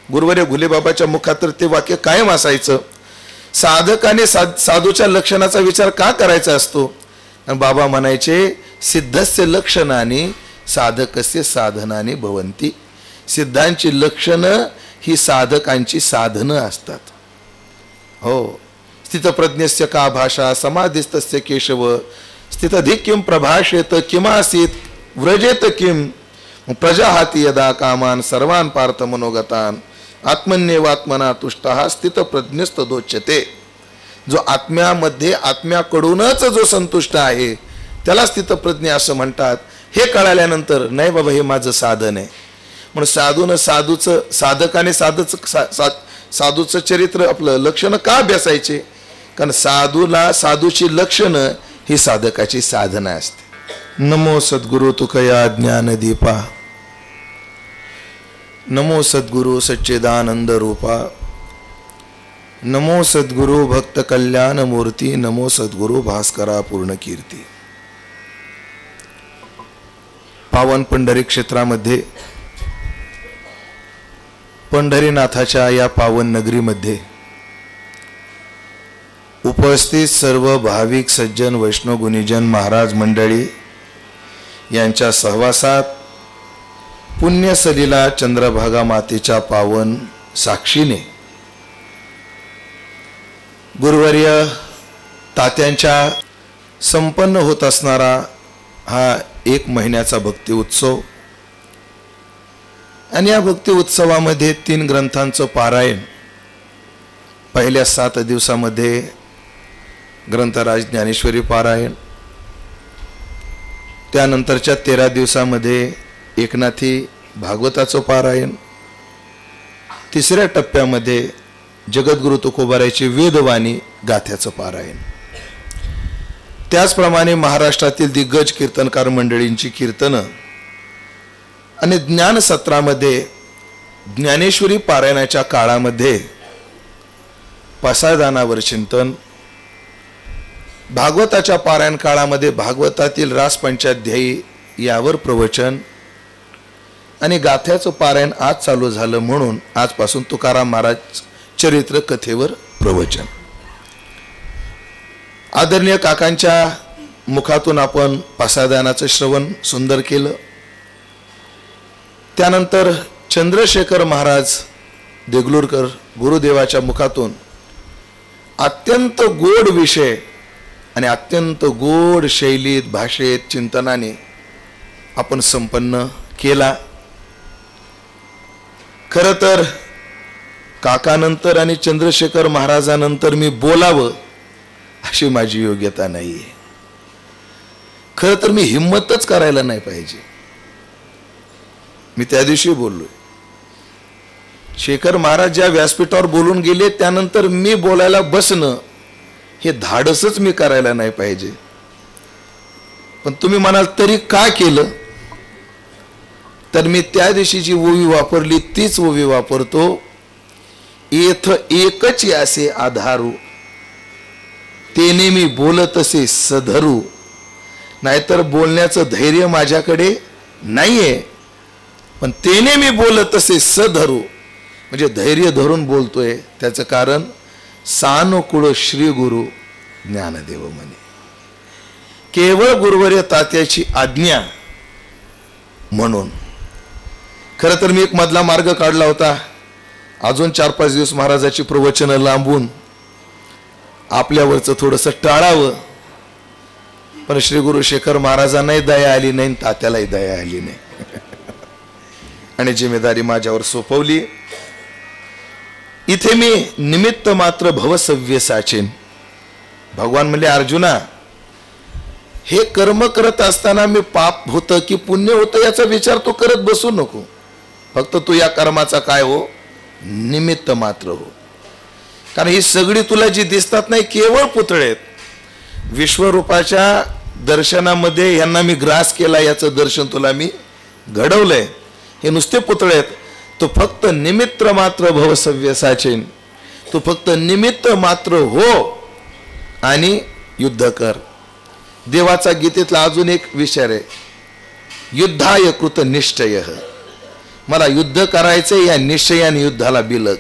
गुरुवर्य घुलेबाबाच्या मुखात तर ते वाक्य कायम असायचं, साधकाने साधूच्या लक्षणाचा विचार का करायचा असतो. आणि बाबा म्हणायचे सिद्धस्य लक्षणाने साधकस्य साधनाने भवंती. सिद्धांची लक्षणं ही साधकांची साधनं असतात. हो, स्थितप्रज्ञस्य का भाषा समाधिस्तस्य केशव स्थितधिक किम प्रभाषेत किमासीत व्रजेत किम प्रजा हाती यदा कामान सर्वान पार्थ मनोगतान आत्मन्येवात्मना तुष्टः स्थितप्रज्ञस्तदोच्यते. जो आत्म्यामध्ये आत्म्याकडूनच जो संतुष्ट आहे त्याला स्थितप्रज्ञ असं म्हणतात. हे कळाल्यानंतर नाही बाबा हे माझं साधन आहे म्हणून साधून साधूचं साधकाने साधूचं चरित्र आपलं लक्षणं का अभ्यासायचे. कारण साधूची लक्षणं ही साधकाची साधना असते. नमो सद्गुरु तुकया ज्ञानदीपा, नमो सद्गुरु सच्चिदानंद रूपा, नमो सद्गुरु भक्त कल्याण मूर्ती, नमो सद्गुरु भास्करा पूर्ण कीर्ती. पावन पंढरी क्षेत्रामध्ये पंढरीनाथाच्या या पावन नगरीमध्ये उपस्थित सर्व भाविक सज्जन वैष्णव गुणीजन महाराज मंडळी यांच्या सहवासात पुण्यसलीला चंद्रभागा मातेच्या पावन साक्षीने गुरुवर्य तात्यांच्या संपन्न होत असणारा हा 1 महिन्याचा भक्ती उत्सव आणि या भक्ती उत्सवामध्ये 3 ग्रंथांचं पारायण. पहिल्या 7 दिवसामध्ये ग्रंथराज ज्ञानेश्वरी पारायण, त्यानंतरच्या 13 दिवसामध्ये एकनाथी भागवताचं पारायण, तिसऱ्या टप्प्यामध्ये जगद्गुरु तुकोबारायची वेदवाणी गाथ्याचं पारायण. त्याचप्रमाणे महाराष्ट्रातील दिग्गज कीर्तनकार मंडळींची कीर्तनं आणि ज्ञान सत्रामध्ये ज्ञानेश्वरी पारायणाच्या काळामध्ये पसायदानावर चिंतन, भागवताच्या पारायण काळामध्ये भागवतातील रास पंचाध्यायी यावर प्रवचन आणि गाथ्याचं पारायण आज चालू झालं म्हणून आजपासून तुकाराम महाराज चरित्र कथेवर प्रवचन. आदरणीय काकांच्या मुखातून आपण पसायदानाचं श्रवण सुंदर केलं. त्यानंतर चंद्रशेखर महाराज देगलूरकर गुरुदेवाच्या मुखातून अत्यंत गोड विषय आणि अत्यंत गोड शैलीत भाषेत चिंतनाने आपण संपन्न केला. खरं तर काकानंतर आणि चंद्रशेखर महाराजानंतर मी बोलावं अशी माझी योग्यता नाही आहे. खरं तर मी हिम्मतच करायला नाही पाहिजे. मी त्या दिवशी बोललोय, शेखर महाराज ज्या व्यासपीठावर बोलून गेले त्यानंतर मी बोलायला बसणं हे धाडसच मी करायला नाही पाहिजे. पण तुम्ही म्हणाल तरी का केलं, तर मी त्या दिवशी जी ओवी वापरली तीच ओवी वापरतो. येथ एकच यासे आधारू तेने मी बोलतसे सधरू. नाहीतर बोलण्याचं धैर्य माझ्याकडे नाहीये, पण तेने मी बोलतसे सधरू म्हणजे धैर्य धरून बोलतोय. त्याचं कारण सानुकूळ श्री गुरु ज्ञानदेव म्हणे. केवळ गुरुवर्य तात्याची आज्ञा म्हणून. खरं तर मी एक मधला मार्ग काढला होता, अजून 4-5 दिवस महाराजाची प्रवचनं लांबून आपल्यावरचं थोडंसं टाळावं. पण श्री गुरु शेखर महाराजांनाही दया आली नाही, तात्यालाही दया आली नाही आणि जिम्मेदारी माझ्यावर सोपवली. इथे मी निमित्त मात्र भवसव्य साचेन. भगवान म्हणले अर्जुना, हे कर्म करत असताना मी पाप होतं की पुण्य होतं याचा विचार तू करत बसू नको. फक्त तू या कर्माचा काय हो, निमित्त मात्र हो. कारण ही सगळी तुला जी दिसतात नाही केवळ पुतळे आहेत. विश्वरूपाच्या दर्शनामध्ये यांना मी ग्रास केला याचं दर्शन तुला मी घडवलंय. हे नुसते पुतळे आहेत. तू फक्त निमित्त मात्र भवसव्य साचेन. तू फक्त निमित्त मात्र हो आणि युद्ध कर. देवाचा गीतेतला अजून एक विचार आहे, युद्धाय कृत निश्चय. मला युद्ध करायचं या निश्चयाने युद्धाला बिलग.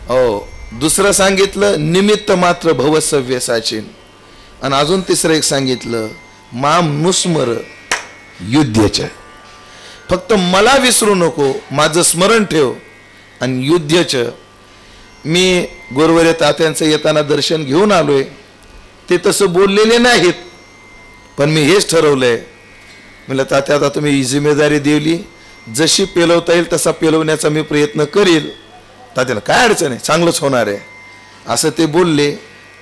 हो, दुसरं सांगितलं निमित्त मात्र भवसव्य साचिन. आणि अजून तिसरं एक सांगितलं माम नुस्मर युद्धच. फक्त मला विसरू नको, माझं स्मरण ठेव. आणि युद्धच मी गोरवरे तात्यांचं येताना दर्शन घेऊन आलोय. ते तसं बोललेले नाहीत, पण मी हेच ठरवलंय. म्हणलं तात्या आता तुम्ही ही जिम्मेदारी दिली, जशी पेलवता येईल तसा पेलवण्याचा मी प्रयत्न करील. तात्याला काय अडचण आहे, चांगलंच होणार आहे असं ते बोलले.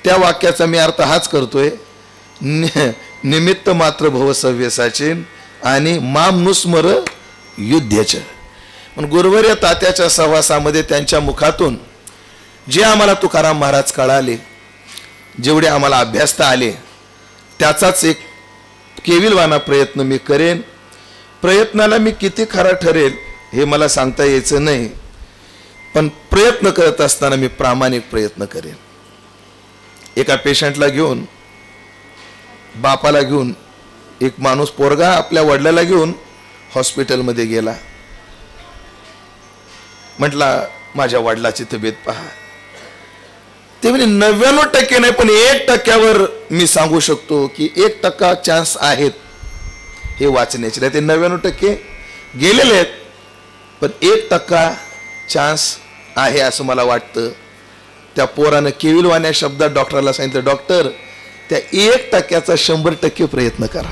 त्या वाक्याचा मी अर्थ हाच करतोय, निमित्त मात्र भवसव्य साचिन आणि माम नुस्मर युद्धच. पण गुरुवर्य तात्याच्या सहवासामध्ये त्यांच्या मुखातून जे आम्हाला तुकाराम महाराज कळाले, जेवढे आम्हाला अभ्यासता आले, त्याचाच एक केविलवाना प्रयत्न मी करेन. प्रयत्नाला मी किती खरा ठरेल हे मला सांगता यायचं नाही, पण प्रयत्न करत असताना मी प्रामाणिक प्रयत्न करेन. एका पेशंटला घेऊन, बापाला घेऊन, एक माणूस पोरगा आपल्या वडिलाला घेऊन हॉस्पिटलमध्ये गेला. म्हटला माझ्या वडिलाची तब्येत पहा. ते म्हणजे 99% नाही, पण 1% मी सांगू शकतो की 1% चान्स आहेत हे वाचण्याचे. नाही ते 99% गेलेले आहेत, पण 1% चान्स आहे असं मला वाटतं. त्या पोरानं केविलवाण्या शब्दात डॉक्टरला सांगितलं, डॉक्टर त्या 1%चा 100% प्रयत्न करा.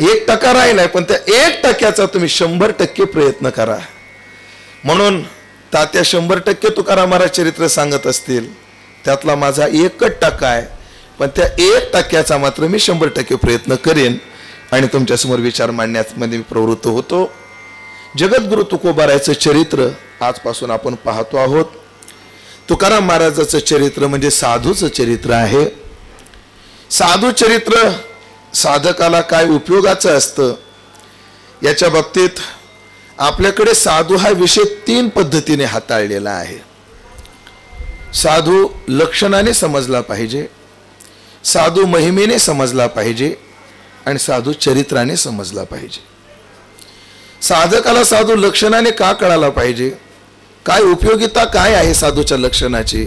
1% राहिलाय, पण त्या 1%चा तुम्ही 100% प्रयत्न करा. म्हणून तात्या 100% तुकाराम महाराज चरित्र सांगत असतील, त्यातला माझा 1% आहे, पण त्या 1%चा मात्र मी 100% प्रयत्न करेन आणि तुमच्यासमोर विचार मांडण्यामध्ये मी प्रवृत्त होतो. जगद्गुरु तुकोबारायचं चरित्र आजपासून आपण पाहतो आहोत. तुकाराम महाराजाचं चरित्र म्हणजे साधूचं चरित्र आहे. साधू चरित्र साधकाला काय उपयोगाचं असतं याच्या बाबतीत आपल्याकडे साधू हा विषय 3 पद्धतीने हाताळलेला आहे. साधू लक्षणाने समजला पाहिजे, साधू महिमेने समजला पाहिजे आणि साधू चरित्राने समजला पाहिजे. साधकाला साधू लक्षणाने का कळाला पाहिजे, काय उपयोगिता काय आहे साधूच्या लक्षणाची,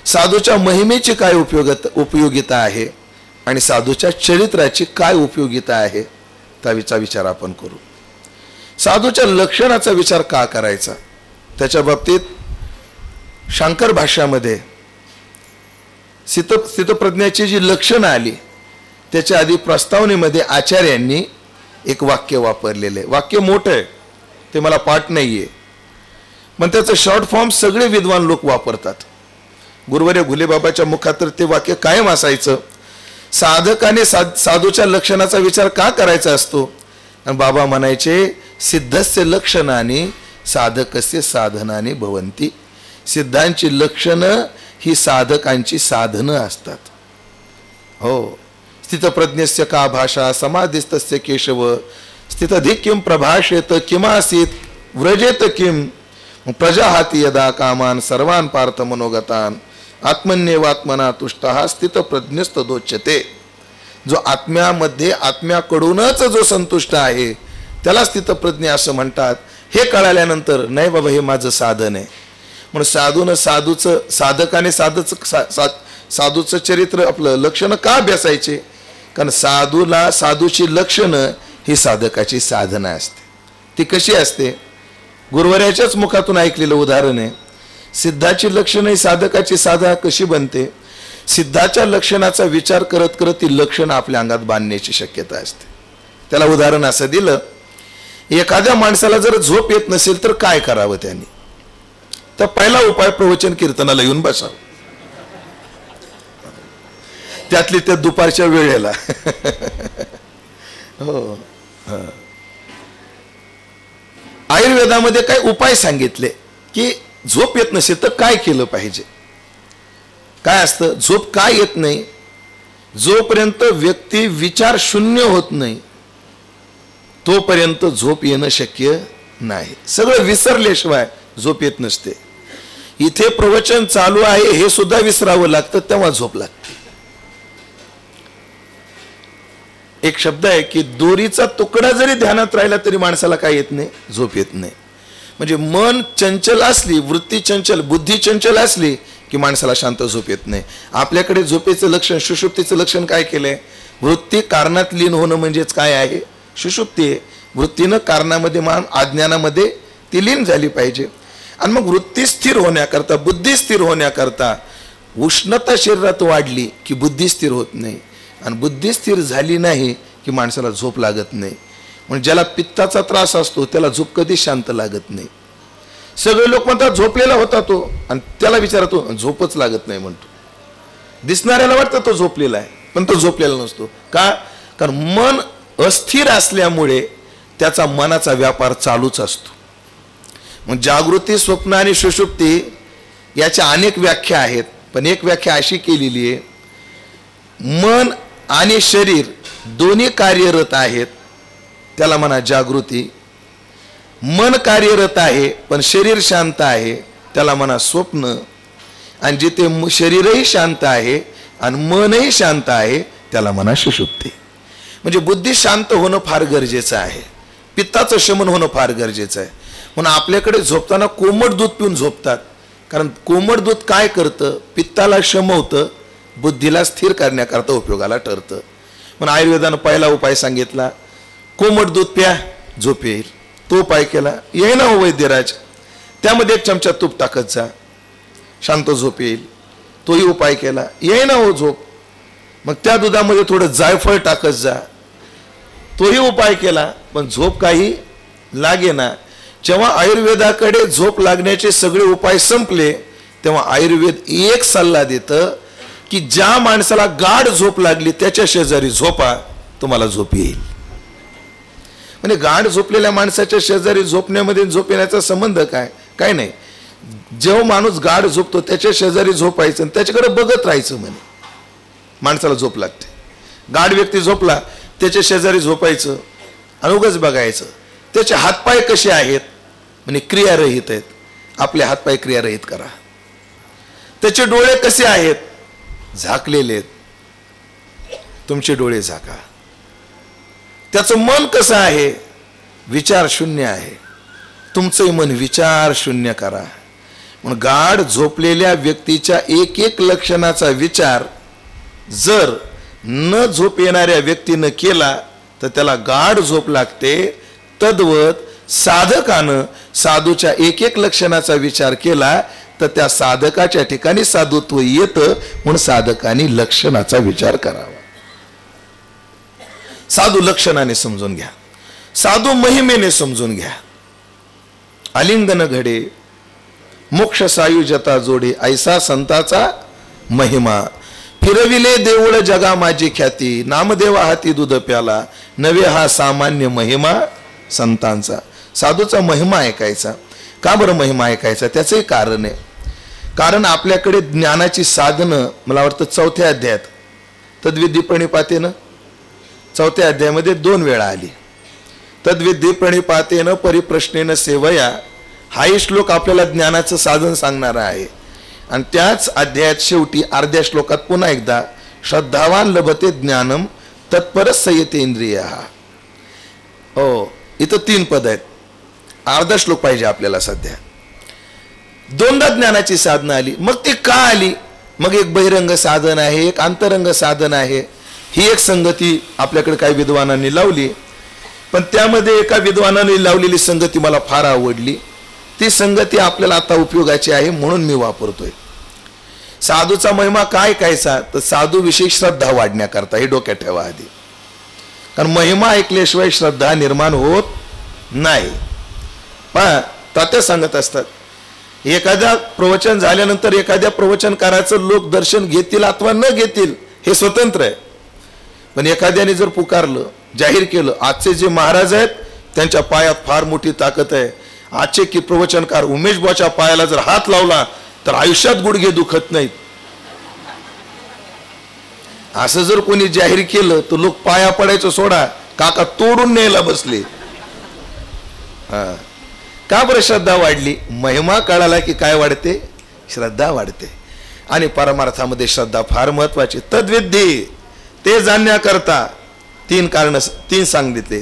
साधूच्या महिमेची काय उपयोगिता आहे आणि साधूच्या चरित्राची काय उपयोगिता आहे, त्याचा विचार आपण करू. साधूच्या लक्षणाचा विचार का करायचा, त्याच्या बाबतीत शांकर भाष्यामध्ये स्थितप्रज्ञाची जी लक्षणं आली त्याच्या आधी प्रस्तावनेमध्ये आचार्यांनी एक वाक्य वापरलेले. वाक्य मोठं आहे, ते मला पाठ नाहीये, पण त्याचं शॉर्ट फॉर्म सगळे विद्वान लोक वापरतात. गुरुवर्य घुलेबाबाच्या मुखात तर ते वाक्य कायम असायचं, साधकाने साधूच्या लक्षणाचा विचार का करायचा असतो. आणि बाबा म्हणायचे सिद्धस्य लक्षणाने साधकस्य साधनाने भवंती. सिद्धांची लक्षणं ही साधकांची साधनं असतात. हो, स्थितप्रज्ञस्य का भाषा समाधिस्तस्य केशव स्थितधिक किम प्रभाषेत किमासीत व्रजेत किम प्रजाहाती यदा कामान सर्वान पार्थ मनोगतान आत्मन्येवात्मना तुष्टः स्थितप्रज्ञस्तदोच्यते. जो आत्म्यामध्ये आत्म्याकडूनच जो संतुष्ट आहे त्याला स्थितप्रज्ञ असं म्हणतात. हे कळाल्यानंतर नाही बाबा हे माझं साधन आहे म्हणून साधून साधकाने साधूचं चरित्र आपलं लक्षणं का अभ्यासायचे, कारण साधूची लक्षणं ही साधकाची साधना असते. ती कशी असते, गुरुवर्याच्याच मुखातून ऐकलेलं उदाहरण आहे. सिद्धाची लक्षणं ही साधकाची साधना कशी बनते, सिद्धाच्या लक्षणाचा विचार करत करत ती लक्षणं आपल्या अंगात बांधण्याची शक्यता असते. त्याला उदाहरण असं दिलं, एखाद्या माणसाला जर झोप येत नसेल तर काय करावं त्यांनी, तर पहिला उपाय प्रवचन कीर्तनाला येऊन बसावं, त्यातली त्या दुपारच्या वेळेला. हो, आयुर्वेदामध्ये काय उपाय सांगितले की झोप येत नसेल तर काय केलं पाहिजे. काय असतं, झोप काय येत नाही, जोपर्यंत व्यक्ती विचार शून्य होत नाही तोपर्यंत झोप येणं शक्य नाही. सगळं विसरल्याशिवाय झोप येत नसते. इथे प्रवचन चालू आहे हे सुद्धा विसरावं लागतं, तेव्हा झोप लागते. एक शब्द आहे की दोरीचा तुकडा जरी ध्यानात राहिला तरी माणसाला काय येत नाही, झोप येत नाही. म्हणजे मन चंचल असली, वृत्ती चंचल, बुद्धी चंचल असली की माणसाला शांत झोप येत नाही. आपल्याकडे झोपेचं लक्षण, सुषुप्तीचं लक्षण काय केलंय? वृत्ती कारणात लीन होणं म्हणजेच काय आहे? सुषुप्ती आहे. वृत्तीनं कारणामध्ये मान अज्ञानामध्ये ती लीन झाली पाहिजे. आणि मग वृत्ती स्थिर होण्याकरता, बुद्धी स्थिर होण्याकरता उष्णता शरीरात वाढली की बुद्धी स्थिर होत नाही, आणि बुद्धी स्थिर झाली नाही की माणसाला झोप लागत नाही. म्हणजे ज्याला पित्ताचा त्रास असतो त्याला झोप कधी शांत लागत नाही. सगळे लोक म्हणतात झोपलेला होता तो, आणि त्याला विचारतो झोपच लागत नाही म्हणतो. दिसणाऱ्याला वाटतं तो झोपलेला आहे, पण तो झोपलेला नसतो. का? कारण मन अस्थिर असल्यामुळे त्याचा मनाचा व्यापार चालूच असतो. मग जागृती, स्वप्न आणि सुषुप्ती याच्या अनेक व्याख्या आहेत, पण एक व्याख्या अशी केलेली आहे, मन आणि शरीर दोन्ही कार्यरत आहेत त्याला म्हणा जागृती. मन कार्यरत आहे पण शरीर शांत आहे त्याला म्हणा स्वप्न. आणि जिथे शरीरही शांत आहे आणि मनही शांत आहे त्याला म्हणा सुषुप्ती. म्हणजे बुद्धी शांत होणं फार गरजेचं आहे, पित्ताचं शमन होणं फार गरजेचं आहे. म्हणून आपल्याकडे झोपताना कोमट दूध पिऊन झोपतात, कारण कोमट दूध काय करतं? पित्ताला शमवतं, बुद्धीला स्थिर करण्याकरता उपयोगाला ठरतं. म्हणून आयुर्वेदानं पहिला उपाय सांगितला, कोमट दूध प्या, झोप येईल. तो उपाय केला, ये ना हो वैद्यराज, त्यामध्ये 1 चमचा तूप टाकत जा, शांत झोप येईल. तोही उपाय केला, ये ना हो झोप. मग त्या दुधामध्ये थोडं जायफळ टाकत जा, तोही उपाय केला, पण झोप काही लागे ना. जेव्हा आयुर्वेदाकडे झोप लागण्याचे सगळे उपाय संपले तेव्हा आयुर्वेद एक सल्ला देतं की ज्या माणसाला गाढ झोप लागली त्याच्या शेजारी झोपा, तुम्हाला झोप येईल. म्हणजे गाढ झोपलेल्या माणसाच्या शेजारी झोपण्यामध्ये झोप येण्याचा संबंध काय? काय नाही. जेव्हा माणूस गाढ झोपतो त्याच्या शेजारी झोपायचं आणि त्याच्याकडे बघत राहायचं, म्हणे माणसाला झोप लागते. गाढ व्यक्ती झोपला त्याच्या शेजारी झोपायचं आणि उगाच बघायचं त्याचे हातपाय कसे आहेत, म्हणजे क्रियारहित आहेत. आपले हातपाय क्रियारहित करा. त्याचे डोळे कसे आहेत? झाकलेले आहेत. तुमचे डोळे झाका. त्याचं मन कसं आहे? विचार शून्य आहे. तुमचं मन विचार शून्य करा. म्हणून गाढ झोपलेल्या व्यक्तीच्या एक एक लक्षणाचा विचार जर न झोप येणाऱ्या व्यक्तीनं केला तर त्याला गाढ झोप लागते. तद्वत साधकानं साधूच्या एक एक लक्षणाचा विचार केला तर त्या साधकाच्या ठिकाणी साधुत्व येतं. म्हणून साधकाने लक्षणाचा विचार करावा. साधू लक्षणाने समजून घ्या, साधू महिमेने समजून घ्या. आलिंगन घडे मोक्ष सायुजता जोडे, ऐसा संताचा महिमा. फिरविले देऊळ जगा माझी ख्याती, नामदेवा हाती दूध प्याला, नवे हा सामान्य महिमा संतांचा. साधूचा महिमा ऐकायचा. का बरं महिमा ऐकायचा? त्याचंही कारण आहे. कारण आपल्याकडे ज्ञानाची साधनं, मला वाटतं 4थ्या अध्यायात तद्विधी प्रणिपातेनं 4थ्या अध्यायामध्ये 2 वेळा आली. तद्विधी प्रणिपातेनं परिप्रश्नेनं सेवया, हाही श्लोक आपल्याला ज्ञानाचं साधन सांगणारा आहे. आणि त्याच अध्यायात शेवटी अर्ध्या श्लोकात पुन्हा एकदा श्रद्धावान लभते ज्ञानम तत्पर संयतेंद्रिय. हो, इथं 3 पद आहेत. अर्धा श्लोक पाहिजे आपल्याला सध्या. 2दा ज्ञानाची साधनं आली. मग ती का आली? मग एक बहिरंग साधन आहे, एक अंतरंग साधन आहे. ही एक संगती आपल्याकडे काही विद्वानांनी लावली, पण त्यामध्ये एका विद्वानाने लावलेली संगती मला फार आवडली. ती संगती आपल्याला आता उपयोगाची आहे म्हणून मी वापरतोय. साधूचा महिमा काय कायचा? तर साधूविषयी श्रद्धा वाढण्याकरता. हे डोक्यात ठेवा आधी. कारण महिमा ऐकल्याशिवाय श्रद्धा निर्माण होत नाही. पण तात्या सांगत असतात, एखाद्या प्रवचन झाल्यानंतर एखाद्या प्रवचनकाराचं लोक दर्शन घेतील अथवा न घेतील हे स्वतंत्र आहे. पण एखाद्याने जर पुकारलं, जाहीर केलं, आजचे जे महाराज आहेत त्यांच्या पायात फार मोठी ताकद आहे, आजचे की प्रवचनकार उमेश बुवाच्या पायाला जर हात लावला तर आयुष्यात गुडघे दुखत नाहीत, असं जर कोणी जाहीर केलं तर लोक पाया पडायचं सोडा, काका तोडून न्यायला बसले. का बरं? श्रद्धा वाढली. महिमा कळाला की काय वाढते? श्रद्धा वाढते. आणि परमार्थामध्ये श्रद्धा फार महत्वाची. तद्विधी, ते जाणण्याकरता तीन सांगितले,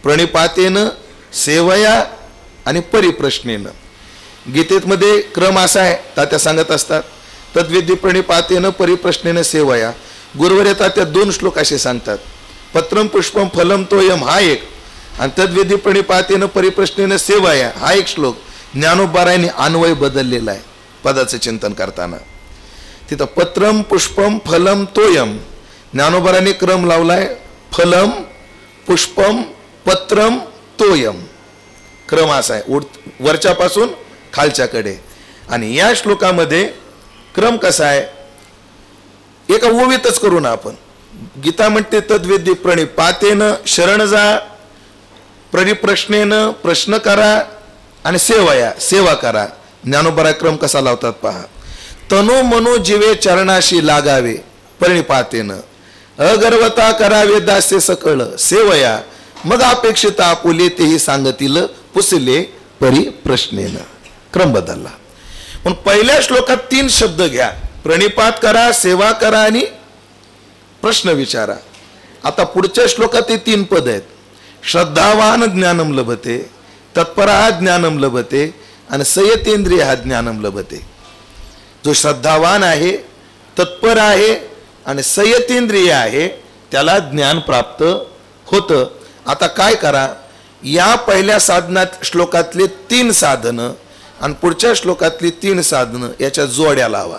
प्रणिपातेनं, सेवया आणि परिप्रश्नेनं. गीतेमध्ये क्रम असा आहे, तात्या सांगत असतात, तद्विधी प्रणिपातेनं परिप्रश्नेनं सेवया. गुरुवर येतात त्या 2 श्लोक असे सांगतात, पत्रम पुष्पम फलम तोयम हा एक, आणि तद्विधी प्रणिपातेनं परिप्रश्नेनं सेवया हा एक श्लोक. ज्ञानोबारायांनी अन्वय बदललेला आहे पदाचं चिंतन करताना. तिथं पत्रम पुष्पम फलम तोयम, ज्ञानोबारांनी क्रम लावलाय, फलम पुष्पम पत्रम तोयम, क्रम असा आहे वरच्यापासून खालच्याकडे. आणि या श्लोकामध्ये क्रम कसा आहे, एका ओवीतच करू ना आपण. गीता म्हणते तद्विधी प्रणिपातेनं शरण जा, परिप्रश्नेनं प्रश्न करा, आणि सेवया सेवा करा. ज्ञानोबरा क्रम कसा लावतात पहा, तनो मनो जीवे चरणाशी लागावे प्रणिपातेनं, अगर्वता करावे दास्य सकळ सेवया, मग अपेक्षिता आपुले तेही सांगतील पुसले परिप्रश्नेनं. क्रम बदलला. पण पहिल्या श्लोकात 3 शब्द घ्या, प्रणिपात करा, सेवा करा आणि प्रश्न विचारा. आता पुढच्या श्लोकात ते 3 पद आहेत, श्रद्धावान ज्ञानम लभते, तत्परा ज्ञानम लभते, आणि संयतेंद्रिय हा ज्ञानम लभते. जो श्रद्धावान आहे, तत्पर आहे आणि संयतेंद्रिय आहे त्याला ज्ञान प्राप्त होतं. आता काय करा, या पहिल्या साधनात श्लोकातले 3 साधनं आणि पुढच्या श्लोकातली 3 साधनं याच्या जोड्या लावा.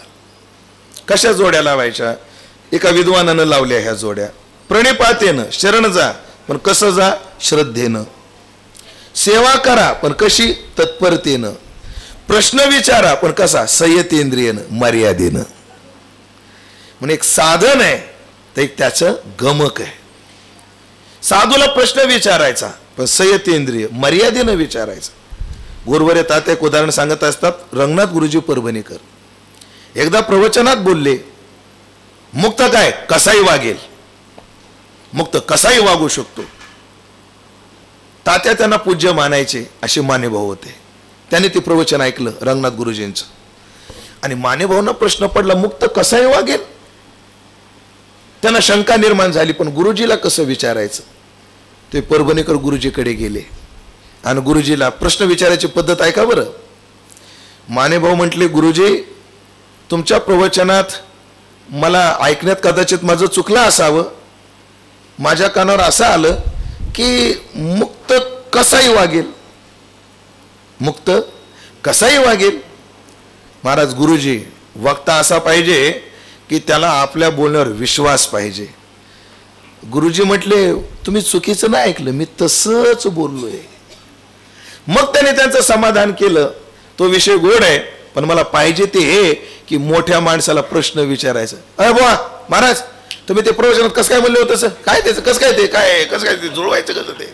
कशा जोड्या लावायच्या, एका विद्वानानं लावल्या ह्या जोड्या. प्रणिपातेनं शरण जा, पण कसं जा, श्रद्धेनं. सेवा करा, पण कशी, तत्परतेनं. प्रश्न विचारा, पण कसा, संयतेंद्रियनं, मर्यादेनं. म्हणजे एक साधन आहे तर एक त्याचं गमक आहे. साधूला प्रश्न विचारायचा, पण संयतेंद्रिय मर्यादेनं विचारायचा. गुरुवर येतात एक उदाहरण सांगत असतात, रंगनाथ गुरुजी परभणीकर एकदा प्रवचनात बोलले, मुक्त काय कसाही वागेल, मुक्त कसाही वागू शकतो. तात्या त्यांना पूज्य मानायचे असे मानेभाऊ होते. त्याने ते प्रवचन ऐकलं रंगनाथ गुरुजींचं, आणि मानेभाऊंना प्रश्न पडला, मुक्त कसाही वागेल. त्यांना शंका निर्माण झाली, पण गुरुजीला कसं विचारायचं. ते परभणीकर गुरुजीकडे गेले आणि गुरुजीला प्रश्न विचारायची पद्धत ऐका बरं. मानेभाऊ म्हटले, गुरुजी तुमच्या प्रवचनात मला ऐकण्यात कदाचित माझं चुकलं असावं, माझ्या कानावर असं आलं की मुक्त कसाही वागेल, मुक्त कसाही वागेल. महाराज गुरुजी, वक्ता असा पाहिजे की त्याला आपल्या बोलण्यावर विश्वास पाहिजे. गुरुजी म्हटले, तुम्ही चुकीचं नाही ऐकलं, मी तसंच बोललोय. मग त्याने त्यांचं समाधान केलं. तो विषय गोड आहे, पण मला पाहिजे ते हे की मोठ्या माणसाला प्रश्न विचारायचा. अरे बुवा महाराज, तुम्ही ते प्रवचनात कसं काय म्हणले होतं, काय त्याचं कसं काय, ते काय कसं काय, ते जुळवायचं कसं ते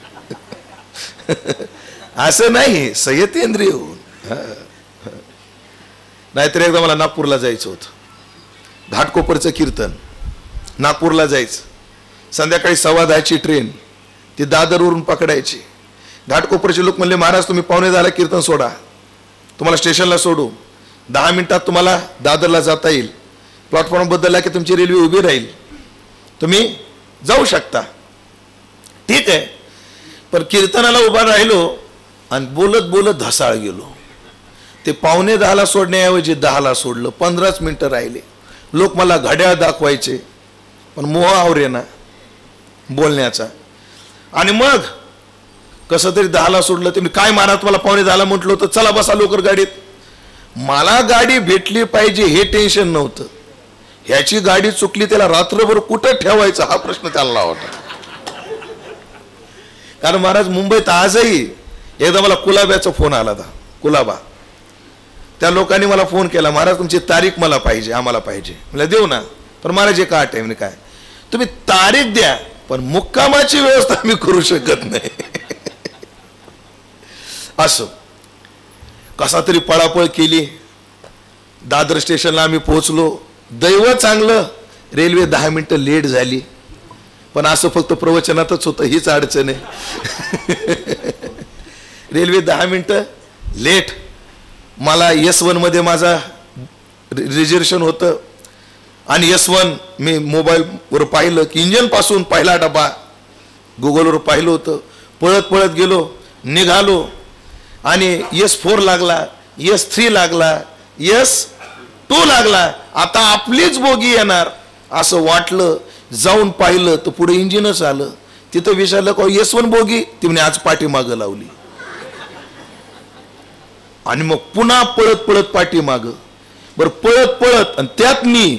असं नाही, संयतेंद्रिय होऊन. नाहीतर एकदा मला नागपूरला जायचं होतं, घाटकोपरचं कीर्तन, नागपूरला जायचं. संध्याकाळी 10:15ची ट्रेन, ती दादरवरून पकडायची. घाटकोपरचे लोक म्हणले, महाराज तुम्ही 9:45 कीर्तन सोडा, तुम्हाला स्टेशनला सोडू, 10 मिनिटात तुम्हाला दादरला जाता येईल. प्लॅटफॉर्म बदलला की तुमची रेल्वे उभी राहील, तुम्ही जाऊ शकता. ठीक आहे. पण कीर्तनाला उभा राहिलो आणि बोलत बोलत धसाळ गेलो. ते 9:45 सोडण्याऐवजी 10ला सोडलं. 15च मिनिटं राहिले. लोक मला घड्याळ दाखवायचे, पण मोह आवरेना बोलण्याचा. आणि मग कसं तरी 10ला सोडलं. तुम्ही काय मारा, तुम्हाला 9:45 म्हटलं होतं, चला बसा लवकर गाडीत. मला गाडी भेटली पाहिजे हे टेन्शन नव्हतं. ह्याची गाडी चुकली, त्याला रात्रभर कुठं ठेवायचं हा प्रश्न त्याला होता. कारण महाराज मुंबईत आजही एकदा मला कुलाब्याचा फोन आला होता. कुलाबा, त्या लोकांनी मला फोन केला, महाराज तुमची तारीख मला पाहिजे, आम्हाला पाहिजे. मला देऊ ना. पण महाराज एक आठ आहे. काय तुम्ही तारीख द्या, पण मुक्कामाची व्यवस्था मी करू शकत नाही. असं कसा तरी पळापळ केली. दादर स्टेशनला आम्ही पोहोचलो. दैव चांगलं, रेल्वे 10 मिनिटं लेट झाली. पण असं फक्त प्रवचनातच होतं, हीच अडचण आहे. रेल्वे 10 मिनिटं लेट. मला S1 मध्ये माझा रिझर्वेशन होतं, आणि S1 मी मोबाईलवर पाहिलं की इंजन पासून पहिला डबा गुगलवर पाहिलं होतं, पळत पळत गेलो, निघालो आणि S4 लागला, S3 लागला, S2 लागला, आता आपलीच बोगी येणार असं वाटलं. जाऊन पाहिलं तर पुढे इंजिनच आलं. तिथं विचारलं का S1 बोगी, ती म्हणे आज पाठी मागं लावली. आणि मग पुन्हा पळत पळत पाठी मागं. बरं पळत पळत आणि त्यात मी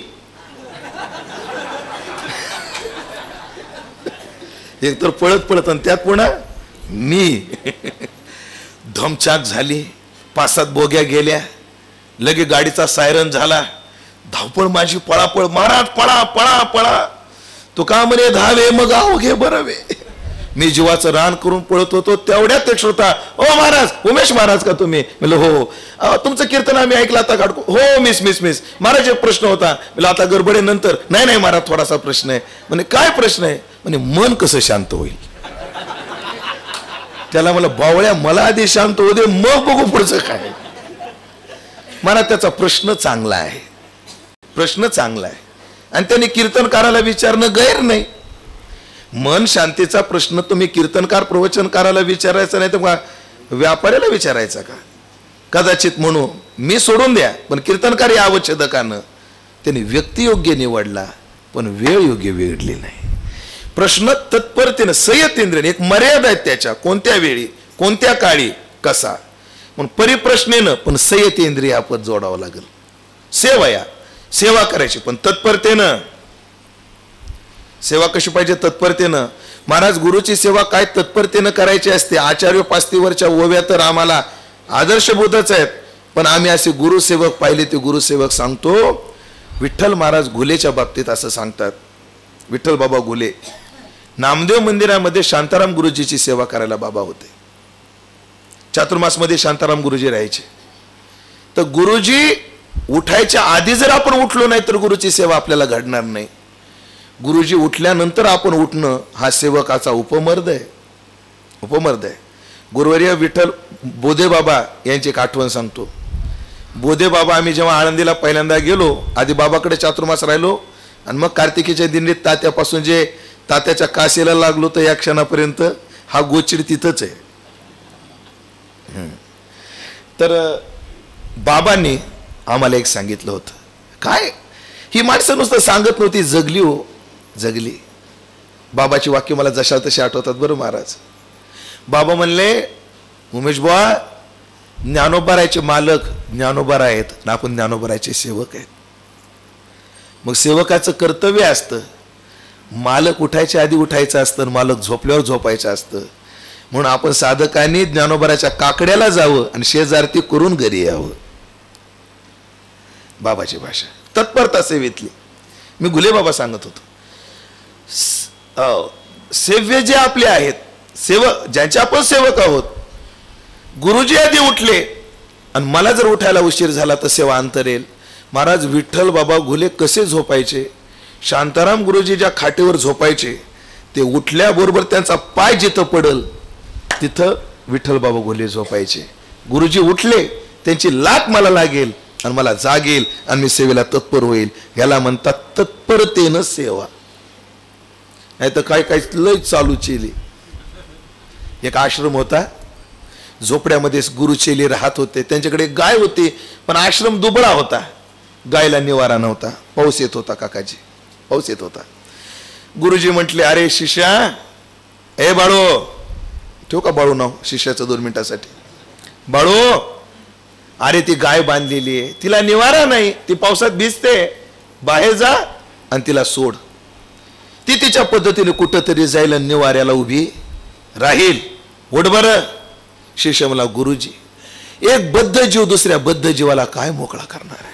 एक तर पळत पळत आणि त्यात पुन्हा मी धमचाक झाली. 5-7 बोग्या गेल्या. लगे गाडीचा सायरन झाला. धावपळ माझी, पळापळ. महाराज पळा पळा पळा. तो का म्हणे धावे मग आव घे बरवे. मी जीवाचं रान करून पळत होतो. तेवढ्यात एक श्रोता, ओ महाराज, उमेश महाराज का तुम्ही? म्हणलं हो. तुमचं कीर्तन आम्ही ऐकलं आता काढको. हो मिस महाराज एक प्रश्न होता. म्हणलं आता गडबडे नंतर. नाही महाराज थोडासा प्रश्न आहे. म्हणे काय प्रश्न आहे? म्हणे मन कसं शांत होईल. त्याला मला बावळ्या, मला आधी शांत होऊ दे मग बघू पुढचं काय. मला त्याचा प्रश्न चांगला आहे, प्रश्न चांगला आहे. आणि त्याने कीर्तनकाराला विचारणं गैर नाही. मन शांतीचा प्रश्न तुम्ही कीर्तनकार प्रवचनकाराला विचारायचा नाही तर व्यापाऱ्याला विचारायचा का? कदाचित म्हणू मी सोडून द्या, पण कीर्तनकार या अवच्छेदकानं त्यांनी व्यक्ती योग्य निवडला पण वेळ योग्य वेळली नाही. प्रश्न तत्परतेनं संयतेंद्रिय, एक मर्यादा आहे त्याच्या, कोणत्या वेळी कोणत्या काळी कसा. म्हणून परिप्रश्नेनं पण संयतेंद्रिय आपण जोडावं लागेल. सेवा करायची पण तत्परतेनं. सेवा कशी पाहिजे? तत्परतेनं. महाराज गुरुची सेवा काय तत्परतेनं करायची असते. आचार्य पास्तीवरच्या ओव्या तर आम्हाला आदर्शभूतच आहेत, पण आम्ही असे गुरुसेवक पाहिले ते गुरुसेवक सांगतो. विठ्ठल महाराज घुलेच्या बाबतीत असं सांगतात. विठ्ठल बाबा घुले नामदेव मंदिरामध्ये शांताराम गुरुजीची सेवा करायला बाबा होते. चातुर्मास मध्ये शांताराम गुरुजी राहायचे. तर गुरुजी उठायच्या आधी जर आपण उठलो नाही तर गुरुची सेवा आपल्याला घडणार नाही. गुरुजी उठल्यानंतर आपण उठणं हा सेवकाचा उपमर्द आहे, उपमर्द आहे. गुरुवर्य विठ्ठल बोधे बाबा यांची एक आठवण सांगतो. बोधे बाबा आम्ही जेव्हा आळंदीला पहिल्यांदा गेलो, आधी बाबाकडे चातुर्मास राहिलो आणि मग कार्तिकीच्या दिंडीत तात्यापासून जे तात्याच्या काशीला लागलो तर या क्षणापर्यंत हा गोचिड तिथंच आहे. तर बाबांनी आम्हाला एक सांगितलं होतं. काय ही माणसं नुसतं सांगत नव्हती, जगली हो, जगली. बाबाची वाक्य मला जशा तशी आठवतात बरं महाराज. बाबा म्हणले, उमेश बुवा, ज्ञानोबारायचे मालक ज्ञानोबाराय ना आपण ज्ञानोबारायचे सेवक आहेत. मग सेवकाचं कर्तव्य असतं, मालक उठायच्या आधी उठायचं असतं, मालक झोपल्यावर झोपायचं असतं. म्हणून आपण साधकांनी ज्ञानोबाराच्या काकड्याला जावं आणि शेजारती करून घरी यावं. बाबाची भाषा तत्परता सेवेतली. मी घुले बाबा सांगत होतो. सेव्य जे आपले आहेत, सेवक ज्यांचे आपण सेवक आहोत, गुरुजी आधी उठले आणि मला जर उठायला उशीर झाला तर सेवा अंतरेल. महाराज विठ्ठल बाबा घुले कसे झोपायचे? शांताराम गुरुजी ज्या खाटेवर झोपायचे ते उठल्याबरोबर त्यांचा पाय जिथं पडल तिथं विठ्ठल बाबा घुले झोपायचे. गुरुजी उठले, त्यांची लात मला लागेल आणि मला जागेल आणि मी सेवेला तत्पर होईल. याला म्हणतात तत्परतेनं सेवा. नाही तर काय काय लय चालू चेली. एक आश्रम होता, झोपड्यामध्ये गुरुचेली राहत होते. त्यांच्याकडे गाय होती पण आश्रम दुबळा होता, गायला निवारा नव्हता. पाऊस येत होता काकाजी, पाऊस येत होता. गुरुजी म्हटले, अरे शिष्या, ए बाळो, ठेव का बाळू नाव शिष्याचं 2 मिनिटासाठी. बाळू, अरे ती गाय बांधलेली आहे, तिला निवारा नाही, ती पावसात भिजते, बाहेर जा आणि तिला सोड. ती तिच्या पद्धतीने कुठंतरी जायला निवाऱ्याला उभी राहील. ओढ बरं. शिष्य मला, गुरुजी, एक बद्ध जीव दुसऱ्या बद्ध जीवाला काय मोकळा करणार आहे?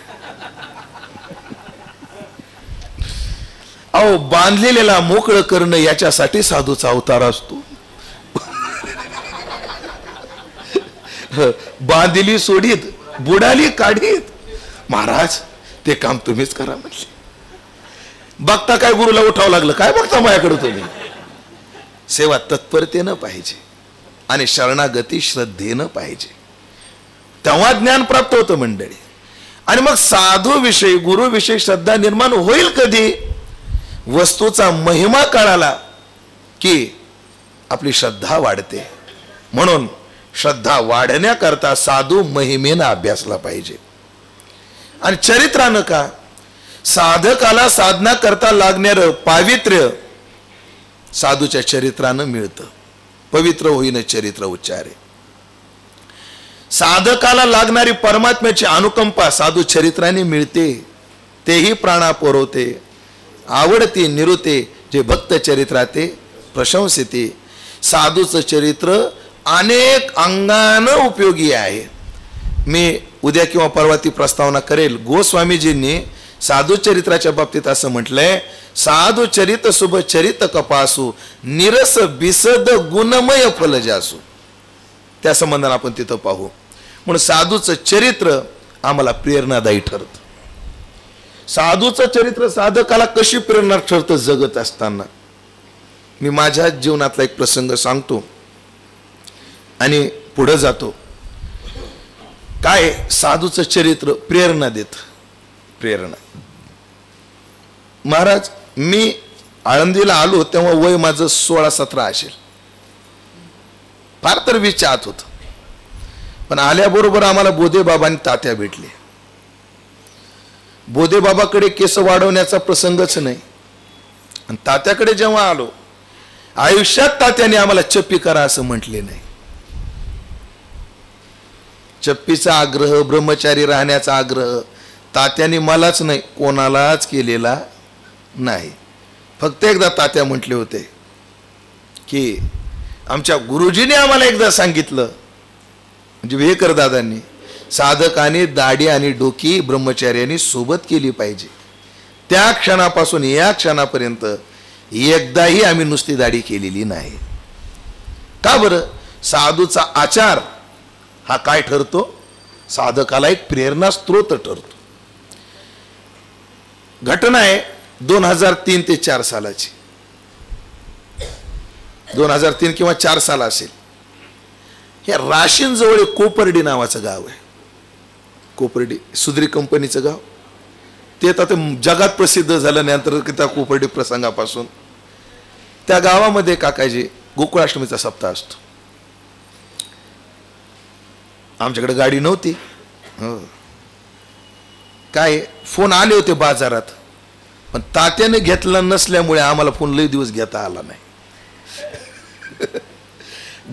अहो, बांधलेल्याला मोकळं करणं याच्यासाठी साधूचा अवतार असतो. बांधिली सोडीत, बुडाली काढीत. महाराज ते काम तुम्हीच करा म्हटले. बघता काय गुरुला उठावं लागलं? काय बघता माझ्याकडे तुम्ही? सेवा तत्परतेनं पाहिजे आणि शरणागती श्रद्धेनं पाहिजे, तेव्हा ज्ञान प्राप्त होतं मंडळी. आणि मग साधू विषयी गुरु विषयी श्रद्धा निर्माण होईल कधी? वस्तूचा महिमा कळाला की आपली श्रद्धा वाढते. म्हणून श्रद्धा वाढण्याकरता साधू महिमेनं अभ्यासला पाहिजे. आणि चरित्रानं का, साधकाला साधना करता लागणारं पावित्र्य साधूच्या चरित्रानं मिळतं. पवित्र होईन चरित्र उच्चारे. साधकाला लागणारी परमात्म्याची अनुकंपा साधू चरित्राने मिळते. तेही प्राणा पुरवते, आवडते निरुते, जे भक्त चरित्राते प्रशंसिते. साधूचं चरित्र अनेक अंगानं उपयोगी आहे. मी उद्या किंवा परवा ती प्रस्तावना करेल. गोस्वामीजींनी साधू चरित्राच्या बाबतीत असं म्हटलंय, साधू चरित शुभ चरित कपासू, निरस बिसद गुणमय फल जासू. त्या संबंधाने आपण तिथं पाहू. म्हणून साधूचं चरित्र आम्हाला प्रेरणादायी ठरतं. साधूचं चरित्र साधकाला कशी प्रेरणा ठरतं जगत असताना. मी माझ्या जीवनातला एक प्रसंग सांगतो आणि पुढे जातो. काय साधूचं चरित्र प्रेरणा देत. प्रेरणा. महाराज, मी आळंदीला आलो तेव्हा वय माझं 16-17 असेल. फार तर विचारत होत. पण आल्याबरोबर आम्हाला बोधे बाबा आणि तात्या भेटले. बोधे बाबाकडे केस वाढवण्याचा प्रसंगच नाही. आणि तात्याकडे जेव्हा आलो, आयुष्यात तात्याने आम्हाला चप्पी करा असं म्हटले नाही. चप्पीचा आग्रह, ब्रह्मचारी राहण्याचा आग्रह तात्याने मलाच नाही कोणालाच केलेला नाही. फक्त एकदा तात्या म्हटले होते की आमच्या गुरुजीने आम्हाला एकदा सांगितलं, म्हणजे वेकर दादांनी, साधकाने दाढी आणि डोकी ब्रह्मचार्याने सोबत केली पाहिजे. त्या क्षणापासून या क्षणापर्यंत एकदाही आम्ही नुसती दाढी केलेली नाही. का बरं? साधूचा आचार हा काय ठरतो? साधकाला एक प्रेरणा स्त्रोत ठरतो. घटना आहे 2003 ते 4 सालाची. 2003 किंवा 4 साल असेल. हे राशीन जवळ कोपर्डी नावाचं गाव आहे. कोपर्डी सुधरी कंपनीचं गाव. ते आता जगात प्रसिद्ध झाल्यानंतर त्या कोपर्डी प्रसंगापासून त्या गावामध्ये काकाजी गोकुळाष्टमीचा सप्ताह असतो. आमच्याकडे गाडी नव्हती. काय फोन आले होते बाजारात, पण तात्याने घेतला नसल्यामुळे आम्हाला फोन लई दिवस घेता आला नाही.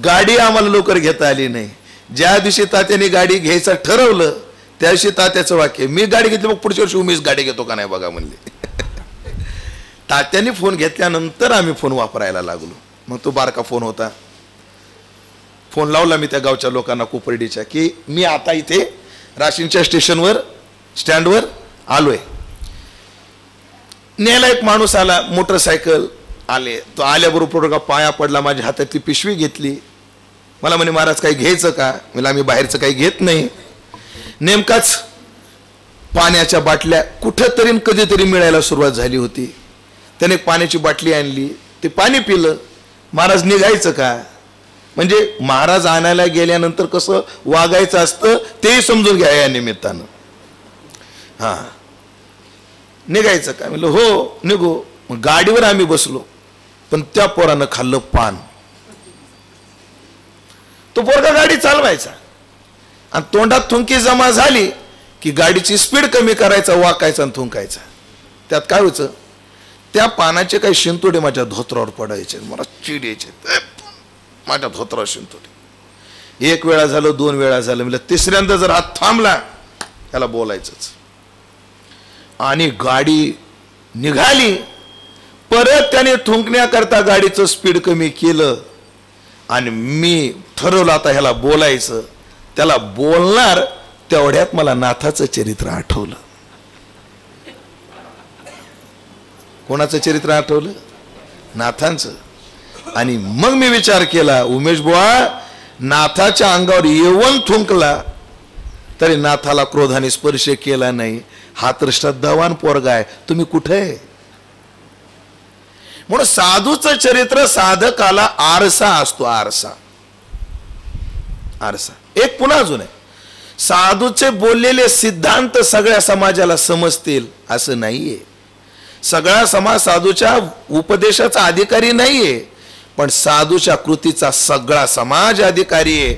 गाडी आम्हाला लवकर घेता आली नाही. ज्या दिवशी तात्याने गाडी घ्यायचं ठरवलं त्या दिवशी तात्याचं वाक्य, मी गाडी घेतली मग पुढच्या वर्षी उमेश गाडी घेतो का नाही बघा म्हणले. तात्याने फोन घेतल्यानंतर आम्ही फोन वापरायला लागलो. मग तो बारका फोन होता. फोन लावला मी त्या गावच्या लोकांना कोपर्डीच्या की मी आता इथे राशीनच्या स्टेशनवर स्टँडवर आलोय. नेला एक माणूस आला, मोटरसायकल आले. तो आल्याबरोबर का पाया पडला, माझ्या हातातली पिशवी घेतली. मला म्हणे महाराज काही घ्यायचं का? मला आम्ही बाहेरचं काही घेत नाही. नेमकाच पाण्याच्या बाटल्या कुठंतरी कधीतरी मिळायला सुरुवात झाली होती. त्याने पाण्याची बाटली आणली, ते पाणी पिलं. महाराज निघायचं का? म्हणजे महाराज आणायला गेल्यानंतर कसं वागायचं असतं तेही समजून घ्या या निमित्तानं. हा, निघायचं का? म्हणलं हो निघू. मग गाडीवर आम्ही बसलो, पण त्या पोरानं खाल्लं पान. तो पोरगा गाडी चालवायचा आणि तोंडात थुंकी जमा झाली की गाडीची स्पीड कमी करायचा, वाकायचा आणि थुंकायचा. त्यात काय व्हायचं, त्या पानाचे काही शिंतोडे माझ्या धोत्रावर पडायचे. मला चिड यायचे, माझ्या धोत्रावर शिंतोडे. 1 वेळा झालं, 2 वेळा झालं. म्हणजे तिसऱ्यांदा जर हात थांबला त्याला बोलायचंच. आणि गाडी निघाली. परत त्याने थुंकण्याकरता गाडीचं स्पीड कमी केलं आणि मी ठरवलं आता ह्याला बोलायचं. त्याला बोलणार तेवढ्यात मला नाथाचं चरित्र आठवलं. कोणाचं चरित्र आठवलं? नाथांचं. आणि मग मी विचार केला, उमेश बुवा नाथाच्या अंगावर येऊन थुंकला तरी नाथाला क्रोधाने स्पर्श केला नाही. हा तर श्रद्धावान पोरगा आहे, तुम्ही कुठे आहे? म्हणून साधूचं चरित्र साधकाला आरसा असतो. आरसा. आरसा. एक पुन्हा अजून आहे, साधूचे बोललेले सिद्धांत सगळ्या समाजाला समजतील असं नाहीये. सगळा समाज साधूच्या उपदेशाचा अधिकारी नाहीये. पण साधूच्या कृतीचा सगळा समाज अधिकारी आहे.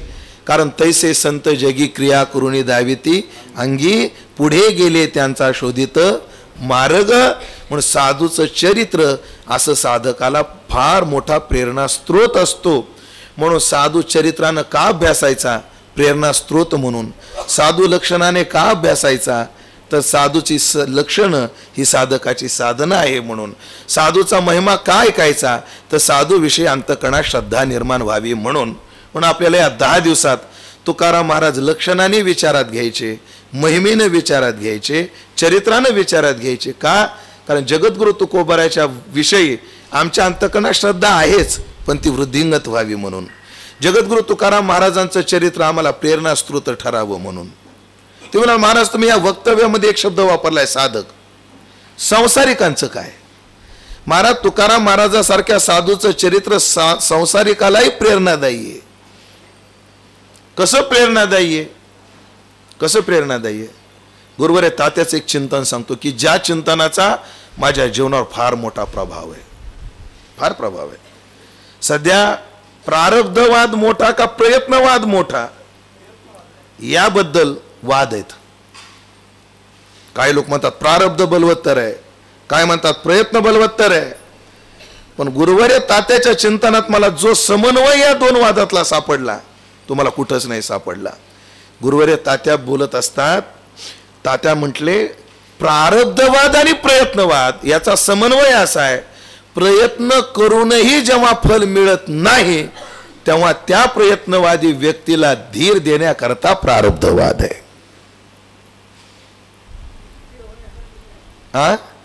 कारण तैसे संत जगी क्रिया करुणी दाविती अंगी पुढे गेले त्यांचा शोधित मार्ग. म्हणून साधूचं चरित्र असं साधकाला फार मोठा प्रेरणा स्त्रोत असतो. म्हणून साधू चरित्रानं का अभ्यासायचा? प्रेरणा स्त्रोत म्हणून. साधू लक्षणाने का अभ्यासायचा? तर साधूची लक्षणं ही साधकाची साधना आहे म्हणून. साधूचा महिमा का ऐकायचा? तर साधू विषयी अंतःकरणात श्रद्धा निर्माण व्हावी म्हणून. म्हणून आपल्याला या 10 दिवसात तुकाराम महाराज लक्षणाने विचारात घ्यायचे, महिमेनं विचारात घ्यायचे, चरित्रानं विचारात घ्यायचे. का? कारण जगद्गुरु तुकोबाराच्या विषयी आमच्या अंतःकरणात श्रद्धा आहेच, पण ती वृद्धिंगत व्हावी म्हणून. जगद्गुरु तुकाराम महाराजांचं चरित्र आम्हाला प्रेरणा स्त्रोत ठरावं म्हणून. ते म्हणा महाराज तुम्ही या वक्तव्यामध्ये एक शब्द वापरलाय साधक. संसारिकांचं काय? महाराज तुकाराम महाराजासारख्या साधूचं चरित्र संसारिकालाही प्रेरणादायी आहे. कसं प्रेरणादायी आहे? कसं प्रेरणादायी आहे? गुरुवर्य तात्याचं एक चिंतन सांगतो की ज्या चिंतनाचा माझ्या जीवनावर फार मोठा प्रभाव आहे, फार प्रभाव आहे. सध्या प्रारब्धवाद मोठा का प्रयत्नवाद मोठा याबद्दल वाद आहेत. काही लोक म्हणतात प्रारब्ध बलवत्तर आहे, काय म्हणतात प्रयत्न बलवत्तर आहे. पण गुरुवर्य तात्याच्या चिंतनात मला जो समन्वय या दोन वादातला सापडला तो मला कुठंच नाही सापडला. गुरुवर्य तात्या बोलत असतात, तात्या म्हटले प्रारब्धवाद आणि प्रयत्नवाद याचा समन्वय असा आहे, प्रयत्न करूनही जेव्हा फल मिळत नाही तेव्हा त्या प्रयत्नवादी व्यक्तीला धीर देण्याकरता प्रारब्धवाद आहे.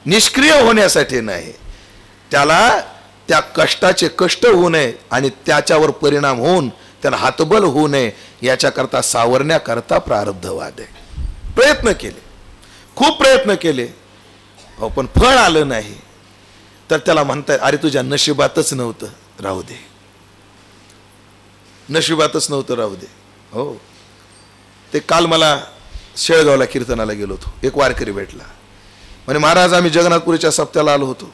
निष्क्रिय होण्यासाठी नाही, त्याला त्या कष्टाचे कष्ट होऊ नये आणि त्याच्यावर परिणाम होऊन त्याला हातबल होऊ नये याच्याकरता सावरण्याकरता प्रारब्धवाद आहे. प्रयत्न केले, खूप प्रयत्न केले, हो पण फळ आलं नाही तर त्याला म्हणताय अरे तुझ्या नशिबातच नव्हतं, राहू दे, नशिबातच नव्हतं, राहू दे. हो ते काल मला शेळगावला कीर्तनाला गेलो होतो, एक वारकरी भेटला, म्हणे महाराज आम्ही जगन्नाथपुरीच्या सप्त्याला आलो होतो.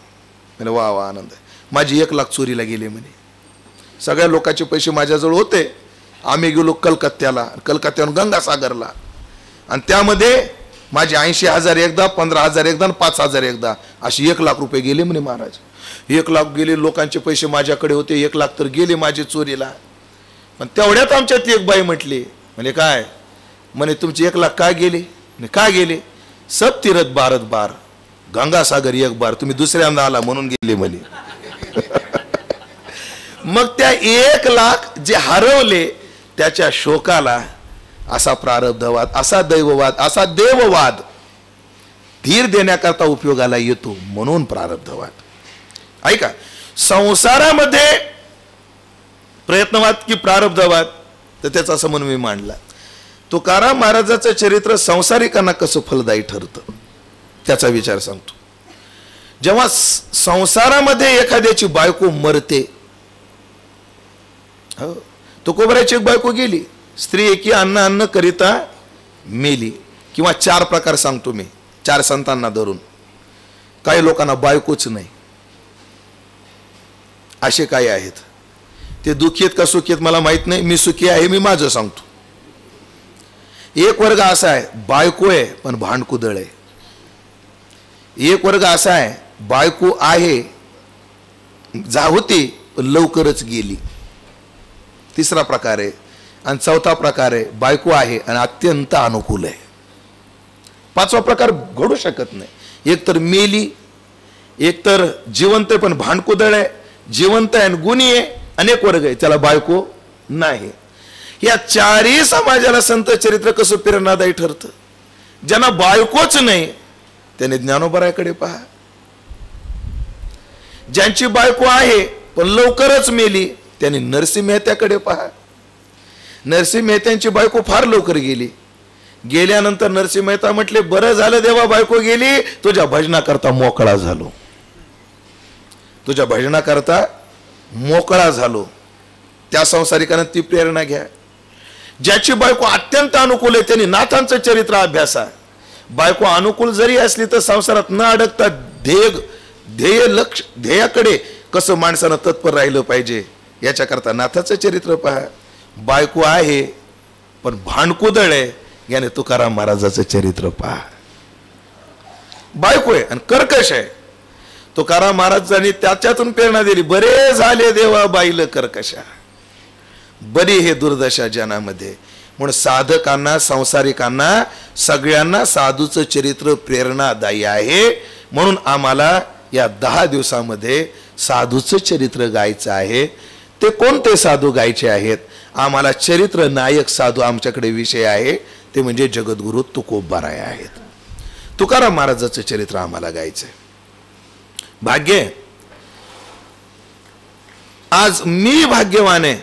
म्हणे वा वा आनंद आहे. माझी 1 लाख चोरीला गेले म्हणे. सगळ्या लोकांचे पैसे माझ्याजवळ होते. आम्ही गेलो कलकत्त्याला, कलकत्त्याहून गंगासागरला, आणि त्यामध्ये माझे 80,000 एकदा, 15,000 एकदा, 5,000 एकदा, अशी 1 लाख रुपये गेले म्हणे महाराज. 1 लाख गेले, लोकांचे पैसे माझ्याकडे होते, 1 लाख तर गेले माझे चोरीला. पण तेवढ्यात आमच्यातली एक बाई म्हटली, म्हणे काय? म्हणे तुमचे 1 लाख का गेले? का गेले? सब तीरथ भारत बार, गंगासागर 1 बार, तुम्ही दुसऱ्यांदा आला म्हणून गेले म्हणे. मग त्या 1 लाख जे हरवले त्याच्या शोकाला असा प्रारब्धवाद, असा दैववाद, असा देववाद धीर देण्याकरता उपयोगाला येतो म्हणून प्रारब्धवाद. ऐका, संसारामध्ये प्रयत्नवाद की प्रारब्धवाद तर त्याचा समन्वय मांडला. तुकाराम महाराजाचं चरित्र संसारिकांना कसं फलदायी ठरतं त्याचा विचार सांगतो. जेव्हा संसारामध्ये एखाद्याची बायको मरते, हो तुकोबाराची एक बायको गेली, स्त्री एकी अन्न अन्न करिता मेली. किंवा 4 प्रकार सांगतो मी, 4 संतांना धरून. काही लोकांना बायकोच नाही, असे काही आहेत. ते दुःखी आहेत का सुखी आहेत मला माहित नाही, मी सुखी आहे मी माझं सांगतो. एक वर्ग असा आहे बायको आहे पण भांडकुदळ आहे. एक वर्ग असा आहे बायको आहे होती पण लवकरच गेली. 3रा प्रकार आहे. आणि 4था प्रकार आहे बायको आहे आणि अत्यंत अनुकूल आहे. 5वा प्रकार घडू शकत नाही. एक तर मेली, एक तर जिवंत पण भांडकुदळ आहे, जिवंत आहे आणि गुणी आहे, अनेक वर्ग आहे त्याला बायको नाही. या 4ही समाजाला संत चरित्र कसं प्रेरणादायी ठरतं. ज्यांना बायकोच नाही त्याने ज्ञानोबाराकडे पहा. ज्यांची बायको आहे पण लवकरच मेली त्यांनी नरसिंह मेहत्याकडे पहा. नरसिंह मेहत्यांची बायको फार लवकर गेली. गेल्यानंतर नरसिंह मेहता म्हटले बरं झालं देवा बायको गेली, तुझ्या भजनाकरता मोकळा झालो, तुझ्या भजनाकरता मोकळा झालो. त्या संसारिकांना ती प्रेरणा घ्या. ज्याची बायको अत्यंत अनुकूल आहे त्यांनी नाथांचं चरित्र अभ्यासा. बायको अनुकूल जरी असली तर संसारात न अडकता ध्येयाकडे कसं माणसानं तत्पर राहिलं पाहिजे याच्याकरता नाथाचं चरित्र पहा. बायको आहे पण भांडकुदळ आहे, याने तुकाराम महाराजाचं चरित्र पहा. बायको आहे आणि कर्कश आहे. तुकाराम महाराजांनी त्याच्यातून प्रेरणा दिली, बरे झाले देवा बाईल कर्कशा, बरी हे दुर्दशा जनामध्ये. म्हणून साधकांना, संसारिकांना, सगळ्यांना साधूचं चरित्र प्रेरणादायी आहे. म्हणून आम्हाला या 10 दिवसामध्ये साधूचं चरित्र गायचं आहे. ते कोणते साधू गायचे आहेत? आम्हाला चरित्र नायक साधू आमच्याकडे विषय आहे, ते म्हणजे जगद्गुरु तुकोबाराय आहेत. तुकाराम महाराजाचं चरित्र आम्हाला गायचंय. भाग्य आज मी भाग्यवान आहे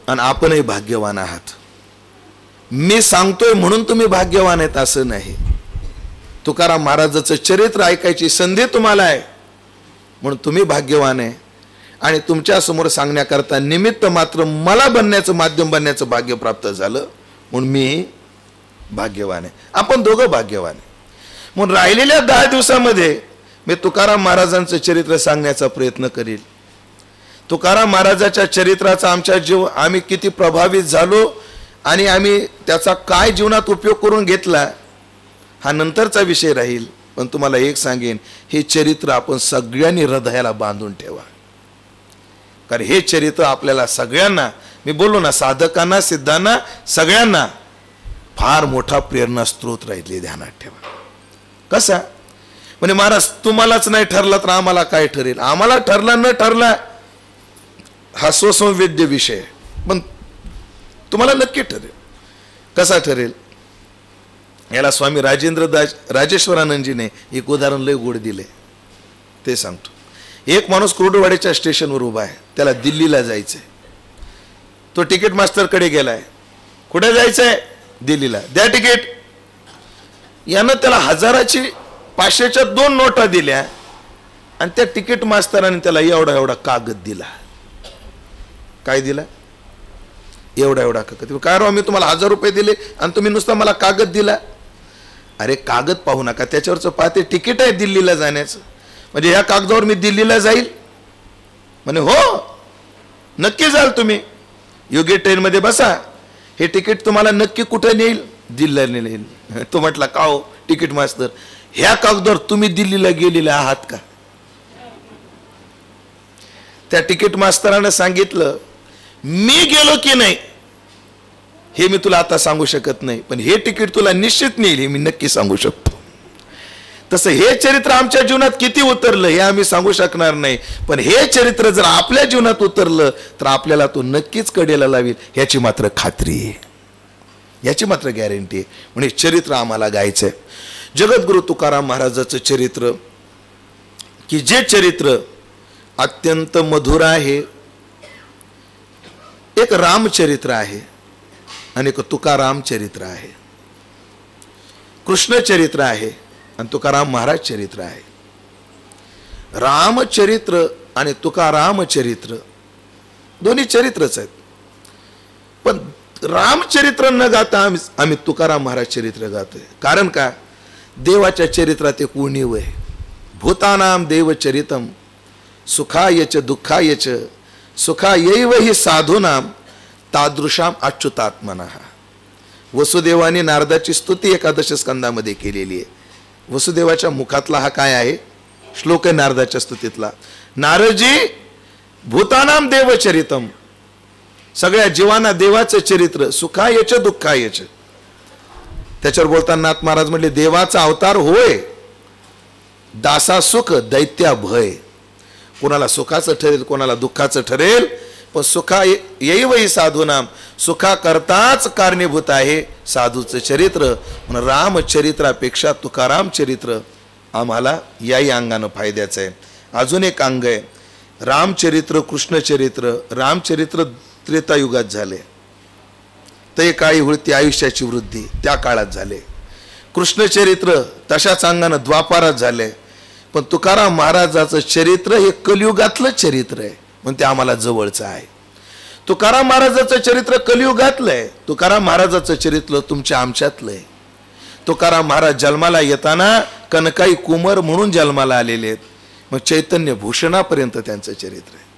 आणि आपणही भाग्यवान आहात. मी सांगतोय म्हणून तुम्ही भाग्यवान आहेत असं नाही. तुकाराम महाराजाचं चरित्र ऐकायची संधी तुम्हाला आहे म्हणून तुम्ही भाग्यवान आहे. आणि तुमच्या समोर सांगण्याकरता निमित्त मात्र मला बनण्याचं, माध्यम बनण्याचं भाग्य प्राप्त झालं म्हणून मी भाग्यवान आहे. आपण दोघं भाग्यवान आहे. म्हणून राहिलेल्या 10 दिवसामध्ये मी तुकाराम महाराजांचं चरित्र सांगण्याचा प्रयत्न करील. तुकाराम महाराजाच्या चरित्राचा आमच्या आम्ही किती प्रभावित झालो आणि आम्ही त्याचा काय जीवनात उपयोग करून घेतला हा नंतरचा विषय राहील. पण तुम्हाला एक सांगेन, हे चरित्र आपण सगळ्यांनी हृदयाला बांधून ठेवा. कारण हे चरित्र आपल्याला सगळ्यांना, मी बोललो ना, साधकांना, सिद्धांना, सगळ्यांना फार मोठा प्रेरणा स्रोत राहिले. ध्यानात ठेवा. कसा म्हणजे महाराज तुम्हालाच नाही ठरला तर आम्हाला काय ठरेल? आम्हाला ठरला न ठरला हा स्वसंवेद्य विषय, पण तुम्हाला नक्की ठरेल. कसा ठरेल? याला स्वामी राजेश्वरानंदजीने एक उदाहरण लय गोड दिले, ते सांगतो. एक माणूस कुर्डुवाडीच्या स्टेशनवर उभा आहे, त्याला दिल्लीला जायचंय. तो तिकीट मास्टरकडे गेलाय. कुठे जायचंय? दिल्लीला. द्या तिकीट. यानं त्याला 1000ची 500च्या 2 नोटा दिल्या आणि त्या तिकीट मास्तराने त्याला एवढा एवढा कागद दिला. काय दिला? एवढा एवढा कागद. काय राव, मी तुम्हाला 1000 रुपये दिले आणि तुम्ही नुसता मला कागद दिला? अरे कागद पाहू नका, त्याच्यावरचं पाहते तिकीट आहे दिल्लीला जाण्याचं. म्हणजे ह्या कागदावर मी दिल्लीला जाईल? म्हणे हो नक्की जाल तुम्ही. योग्य ट्रेनमध्ये बसा, हे तिकीट तुम्हाला नक्की कुठे नेईल? दिल्लीला नेईल. तो म्हटला का हो तिकीट मास्तर, ह्या कागदावर तुम्ही दिल्लीला गेलेले आहात का? त्या तिकीट मास्तरानं सांगितलं, मी गेलो की नाही हे मी तुला आता सांगू शकत नाही, पण हे तिकीट तुला निश्चित नेईल हे मी नक्की सांगू शकतो. तसं हे चरित्र आमच्या जीवनात किती उतरलं हे आम्ही सांगू शकणार नाही, पण हे चरित्र जर आपल्या जीवनात उतरलं तर आपल्याला तो नक्कीच कडेला लावेल याची मात्र खात्री आहे, याची मात्र गॅरंटी आहे. म्हणजे चरित्र आम्हाला गायचंय. जगद्गुरु तुकाराम महाराजाचं चरित्र, की जे चरित्र अत्यंत मधुर आहे. एक रामचरित्र आहे आणि एक तुकाराम चरित्र आहे. कृष्ण चरित्र आहे आणि तुकाराम महाराज चरित्र आहे. रामचरित्र आणि तुकाराम चरित्र दोन्ही चरित्रच आहेत. पण रामचरित्र न गाता आम्ही तुकाराम महाराज चरित्र गातोय. कारण का? देवाच्या चरित्रात एक उणीव आहे. भूतानाम देवचरितम सुखायच दुःखायच सुखायैव हि साधूनाम तादृशाम अच्युतात्मनः. वसुदेवाने नारदाची स्तुती 11 स्कंदामध्ये केलेली आहे. वसुदेवाच्या मुखातला हा काय आहे? श्लोक आहे नारदाच्या स्तुतीतला. नारदजी भूतानाम देवचरितम, सगळ्या जीवांना देवाचं चरित्र, सुखायच दुःखायच. त्याच्यावर बोलताना नाथ महाराज म्हणले, देवाचा अवतार होय, दासा सुख दैत्या भय. कोणाला सुखाचं ठरेल, कोणाला दुःखाचं ठरेल, पण सुखा येईवही साधूनाम, सुखा करताच कारणीभूत आहे साधूचं चरित्र. म्हणून रामचरित्रापेक्षा तुकाराम चरित्र आम्हाला याही अंगानं फायद्याचं आहे. अजून एक अंग आहे रामचरित्र, कृष्णचरित्र. रामचरित्र त्रेतायुगात झाले, ते काळी हुळती आयुष्याची वृद्धी त्या काळात झाले. कृष्णचरित्र तशाच अंगानं द्वापारात झाले. पण तुकाराम महाराजाचं चरित्र हे कलियुगातलं चरित्र आहे, पण ते आम्हाला जवळचं आहे. तुकाराम महाराजाचं चरित्र कलियुगातलं आहे. तुकाराम महाराजाचं चरित्र तुमच्या आमच्यातलं आहे. तुकाराम महाराज जन्माला येताना कनकाई कुमर म्हणून जन्माला आलेले आहेत. मग चैतन्य भूषणापर्यंत त्यांचं चरित्र आहे.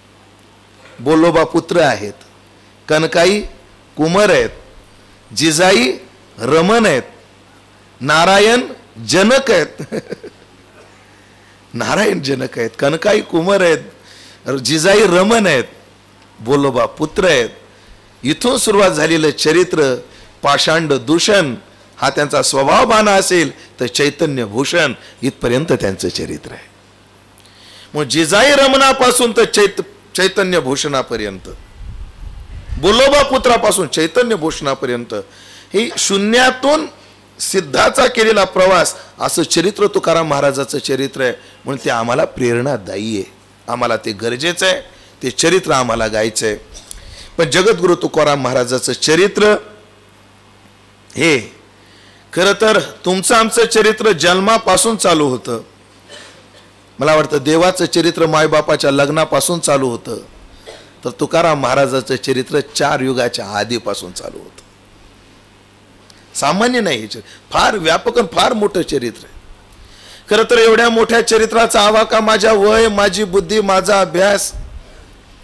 बोलोबा पुत्र आहेत, कनकाई कुमार आहेत, जिजाई रमण आहेत, नारायण जनक आहेत. नारायण जनक आहेत, कनकाई कुमार आहेत, जिजाई रमण आहेत, बोलोबा पुत्र आहेत. इथून सुरुवात झालेलं चरित्र पाषांड दूषण हा त्यांचा स्वभाव बाणा असेल तर चैतन्य भूषण इथपर्यंत त्यांचं चरित्र आहे. मग जिजाई रमणापासून तर चैतन्य भूषणापर्यंत, बोलोबा पुत्रापासून चैतन्य भूषणापर्यंत ही शून्यातून सिद्धाचा केलेला प्रवास असं चरित्र तुकाराम महाराजाचं चरित्र आहे. म्हणून ते आम्हाला प्रेरणादायी आहे, आम्हाला ते गरजेचं आहे, ते चरित्र आम्हाला गायचं आहे. पण जगद्गुरु तुकाराम महाराजाचं चरित्र हे खरं तर तुमचं आमचं चरित्र जन्मापासून चालू होतं. मला वाटतं देवाचं चरित्र मायबापाच्या लग्नापासून चालू होतं, तर तुकाराम महाराजाचं चरित्र 4 युगाच्या आधीपासून चालू होतं. सामान्य नाही हे चरित्र, फार व्यापक आणि फार मोठं चरित्र आहे. खरं तर एवढ्या मोठ्या चरित्राचा आवाका माझ्या वय, माझी बुद्धी, माझा अभ्यास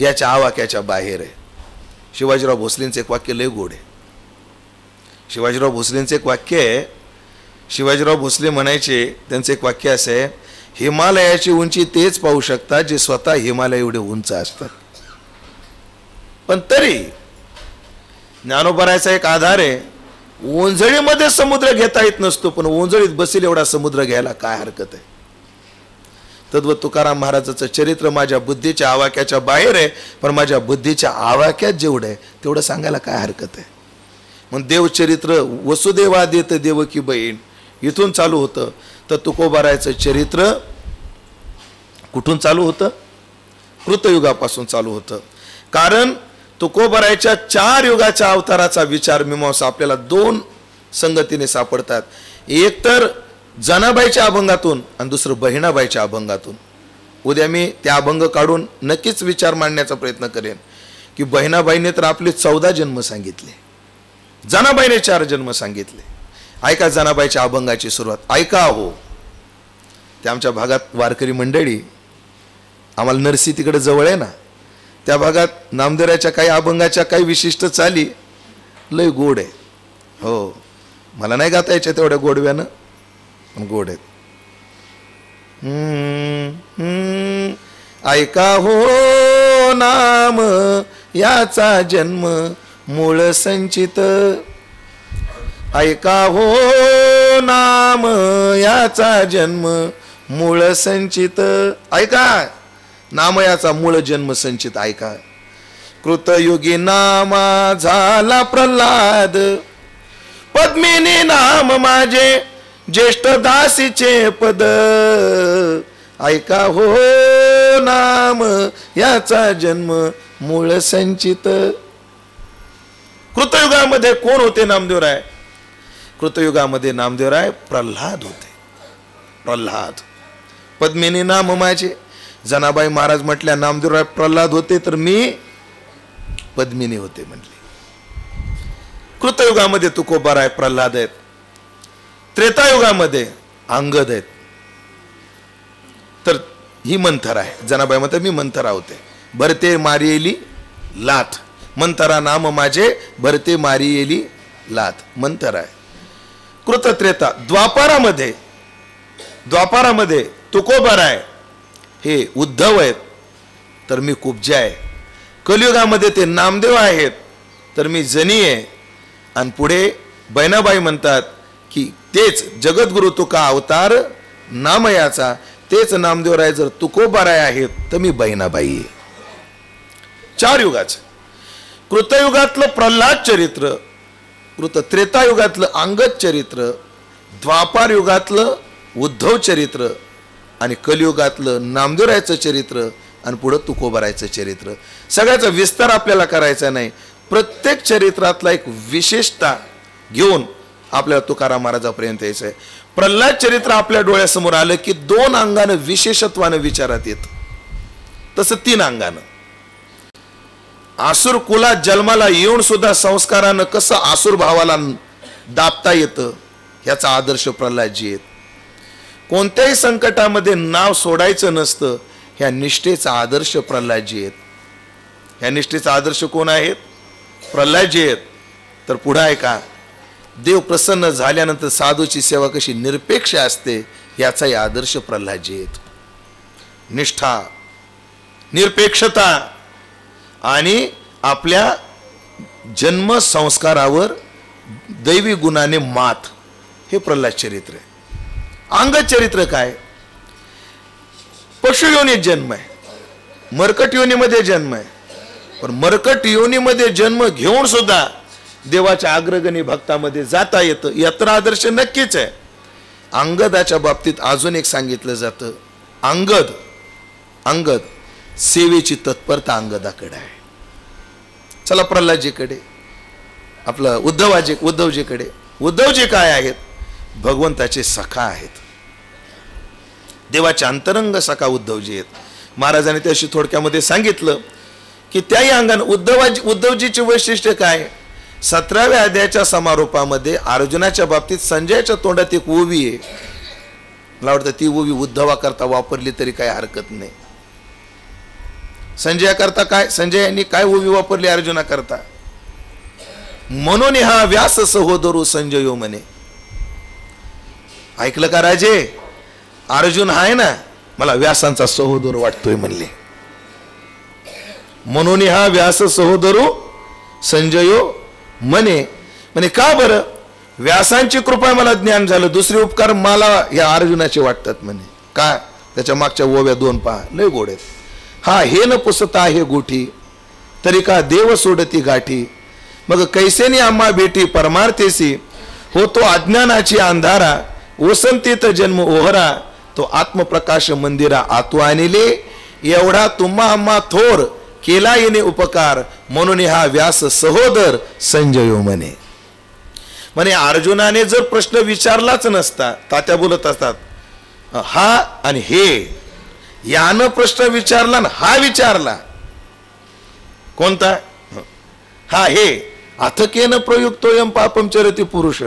याच्या आवाक्याच्या बाहेर आहे. शिवाजीराव भोसलेंचं एक वाक्य लय गोड आहे. शिवाजीराव भोसलेंचं एक वाक्य आहे, शिवाजीराव भोसले म्हणायचे, त्यांचं एक वाक्य असं आहे, हिमालयाची उंची तेच पाहू शकतात जे स्वतः हिमालय एवढे उंच असतात. पण तरी ज्ञानोबरायचा एक आधार आहे, ओंजळीमध्ये समुद्र घेता येत नसतो, पण ओंजळीत बसेल एवढा समुद्र घ्यायला काय हरकत आहे. तद्वत तुकाराम महाराजाचं चरित्र माझ्या बुद्धीच्या आवाक्याच्या बाहेर आहे, पण माझ्या बुद्धीच्या आवाक्यात जेवढं आहे तेवढं सांगायला काय हरकत आहे. मग देवचरित्र वसुदेवादित देवकी बहीण इथून चालू होतं, तर तुकोबारायचं चरित्र कुठून चालू होतं? कृतयुगापासून चालू होतं. कारण तुकोबारायच्या 4 युगाच्या अवताराचा विचार मीमांसा आपल्याला 2 संगतीने सापडतात. एक तर जनाबाईच्या अभंगातून आणि दुसरं बहिणाबाईच्या अभंगातून. उद्या मी त्या अभंग काढून नक्कीच विचार मांडण्याचा प्रयत्न करेन की बहिणाबाईने तर आपले 14 जन्म सांगितले, जनाबाईने 4 जन्म सांगितले. ऐका जनाबाईच्या अभंगाची सुरुवात, ऐका हो. ते आमच्या भागात वारकरी मंडळी, आम्हाला नरसी तिकडे जवळ आहे ना, त्या भागात नामदेवराच्या काही अभंगाच्या काही विशिष्ट चाली लय गोड आहे. हो, मला नाही गाता यायच्या तेवढ्या गोडव्यानं, पण गोड आहेत. ऐका हो नाम याचा जन्म मूळ संचित, ऐका हो नाम याचा जन्म मूळ संचित. ऐका नाम याचा मूळ जन्म संचित ऐका. कृतयुगी नामा झाला प्रल्हाद, पद्मिनी नाम माझे ज्येष्ठ दासीचे पद. ऐका हो नाम याचा जन्म मूळ संचित. कृतयुगामध्ये कोण होते नामदेवराय? कृतयुगामध्ये नामदेवराय प्रल्हाद होते. प्रल्हाद, पद्मिनी नाम माझे. जनाबाई महाराज म्हटल्या नामदेवराय प्रल्हाद होते तर मी पद्मिनी होते म्हटले. कृतयुगामध्ये तुकोबाराय प्रल्हाद आहेत. त्रेतायुगामध्ये अंगद आहेत. तर ही मंथरा आहे. जनाबाई म्हणतात मी मंथरा होते. भरते मारियेली लाथ, मंथरा नाम माझे भरते मारियेली लाथ, मंथरा आहे. कृतत्रेता. द्वापारामध्ये तुकोबाराय हे उद्धव आहेत तर मी कुब्जा आहे. कलियुगामध्ये ते नामदेव आहेत तर मी जनी आहे. आणि पुढे बहिणाबाई म्हणतात की तेच जगद्गुरु तुका अवतार नामयाचा, तेच नामदेवराय जर तुकोबाराय आहेत तर मी बहिणाबाई आहे. 4 युगाचं. कृतयुगातलं प्रल्हाद चरित्र, त्रेतायुगातलं अंगद चरित्र, द्वापार युगातलं उद्धव चरित्र आणि कलियुगातलं नामदेवरायचं चरित्र आणि पुढं तुकोबारायचं चरित्र. सगळ्याचा विस्तार आपल्याला करायचा नाही. प्रत्येक चरित्रातला एक विशेषता घेऊन आपल्याला तुकाराम महाराजापर्यंत यायचं आहे. प्रल्हाद चरित्र आपल्या डोळ्यासमोर आलं की 2 अंगानं विशेषत्वानं विचारात येत, तसं 3 अंगानं. आसुर कुलात जन्माला येऊन सुद्धा संस्कारानं कसं आसुर भावाला दाबता येतं ह्याचा आदर्श प्रल्हादजी आहेत. कोणत्याही संकटामध्ये नाव सोडायचं नसतं. ह्या निष्ठेचा आदर्श प्रल्हादजी आहेत. ह्या निष्ठेचा आदर्श कोण आहेत? प्रल्हादजी आहेत. तर पुढे आहे का, देव प्रसन्न झाल्यानंतर साधूची सेवा कशी निरपेक्ष असते याचाही आदर्श प्रल्हादजी आहेत. निष्ठा, निरपेक्षता आणि आपल्या जन्म संस्कारावर दैवी गुणाने मात, हे प्रल्हाद चरित्र आहे. अंगद चरित्र काय? पशु योनीत जन्म आहे, मरकट योनीमध्ये जन्म आहे, पण मरकट योनीमध्ये जन्म घेऊन सुद्धा देवाच्या अग्रगणी भक्तामध्ये जाता येतं. यात्रा आदर्श नक्कीच आहे. अंगदाच्या बाबतीत अजून एक सांगितलं जातं, अंगद सेवेची तत्परता अंगदाकडे आहे. चला प्रल्हादजीकडे, आपलं उद्धवजीकडे. उद्धवजी काय आहेत? भगवंताचे सखा आहेत, देवाचे अंतरंग सखा उद्धवजी आहेत. महाराजांनी त्याशी थोडक्यामध्ये सांगितलं की त्याही अंगाने उद्धवजीचे वैशिष्ट्य काय? 17व्या अध्यायाच्या समारोपामध्ये अर्जुनाच्या बाबतीत संजयाच्या तोंडात एक ओवी आहे. मला वाटतं ती ओवी उद्धवा करता वापरली तरी काही हरकत नाही. संजया करता काय, संजय यांनी काय ओवी वापरली अर्जुना करता? म्हणून हा व्यास सहोदरू संजयो म्हणे. ऐकलं का राजे? अर्जुन आहे ना, मला व्यासांचा सहोदर वाटतोय म्हणले. म्हणून हा व्यास सहोदरू संजयो म्हणे. म्हणे का बरं? व्यासांची कृपा मला ज्ञान झालं, दुसरे उपकार मला या अर्जुनाचे वाटतात म्हणे. का? त्याच्या मागच्या ओव्या 2 पहा, लय गोड आहेत. हा हे न पुसता आहे गोठी, तरी का देव सोडती गाठी. मग कैसेनी आम्हा भेटी परमार्थेसी, होतो अज्ञानाची अंधारा. ओसंतीत जन्म ओहरा, तो आत्मप्रकाश मंदिरा आतू आणले. एवढा तुम्हा आम्हा थोर, केला येणे उपकार. म्हणून हा व्यास सहोदर संजयो म्हणे. म्हणे अर्जुनाने जर प्रश्न विचारलाच नसता, तात्या बोलत असतात हा आणि हे, यानं प्रश्न विचारला ना हा विचारला, कोणता? हा हे, अथकेन प्रयुक्तोयम पापम चरति पुरुष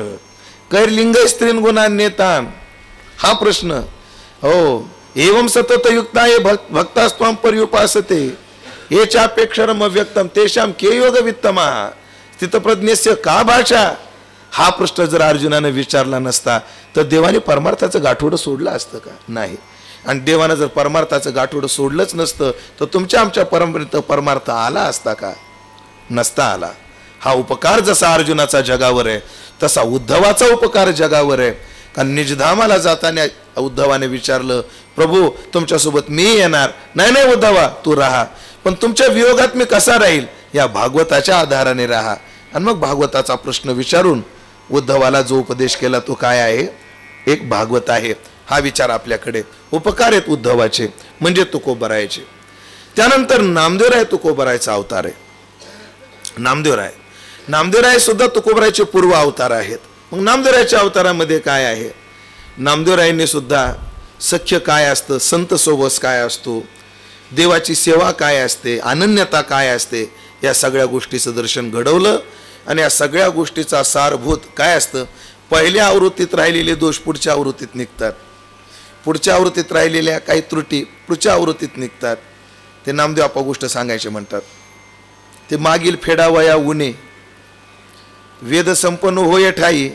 कैर्लिंग स्त्रीन गुणान्यतान. हा प्रश्न. हो, एवं सतत युक्ताये भक्तास्त्वं पर्युपासते, हे चापेक्षरम अव्यक्तम तेषां के योग वित्तमा स्थितप्रज्ञस्य का भाषा. हा प्रश्न जर अर्जुनाने विचारला नसता तर देवाने परमार्थाचं गाठोडं सोडलं असतं का? नाही. आणि देवानं जर परमार्थाचं गाठोडं सोडलंच नसतं तर तुमच्या आमच्या परमार्थ आला असता का? नसता आला. हा उपकार जसा अर्जुनाचा जगावर आहे तसा उद्धवाचा उपकार जगावर आहे. कारण निजधामाला जाताना उद्धवाने विचारलं, प्रभू तुमच्यासोबत मी येणार. नाही उद्धवा तू राहा, पण तुमच्या वियोगात मी कसा राहील? या भागवताच्या आधाराने राहा. आणि मग भागवताचा प्रश्न विचारून उद्धवाला जो उपदेश केला तो काय आहे? एक भागवत आहे. हा विचार आपल्याकडे. उपकार आहेत उद्धवाचे म्हणजे तुकोबरायचे. त्यानंतर नामदेवराय तुकोबरायचा अवतार आहे. नामदेवराय सुद्धा तुकोबरायचे पूर्व अवतार आहेत. मग नामदेवरायच्या अवतारामध्ये काय आहे? नामदेवरायांनी सुद्धा सख्य काय असतं, संत सोबत काय असतो, देवाची सेवा काय असते, अनन्यता काय असते, या सगळ्या गोष्टीचं दर्शन घडवलं. आणि या सगळ्या गोष्टीचा सारभूत काय असतं? पहिल्या आवृत्तीत राहिलेले दोष पुढच्या आवृत्तीत निघतात, पुढच्या आवृत्तीत राहिलेल्या काही त्रुटी पुढच्या आवृत्तीत निघतात. ते नामदेव आपा गोष्ट सांगायचे म्हणतात, ते मागील फेडावया उणे वेद संपन्न होय ठाई,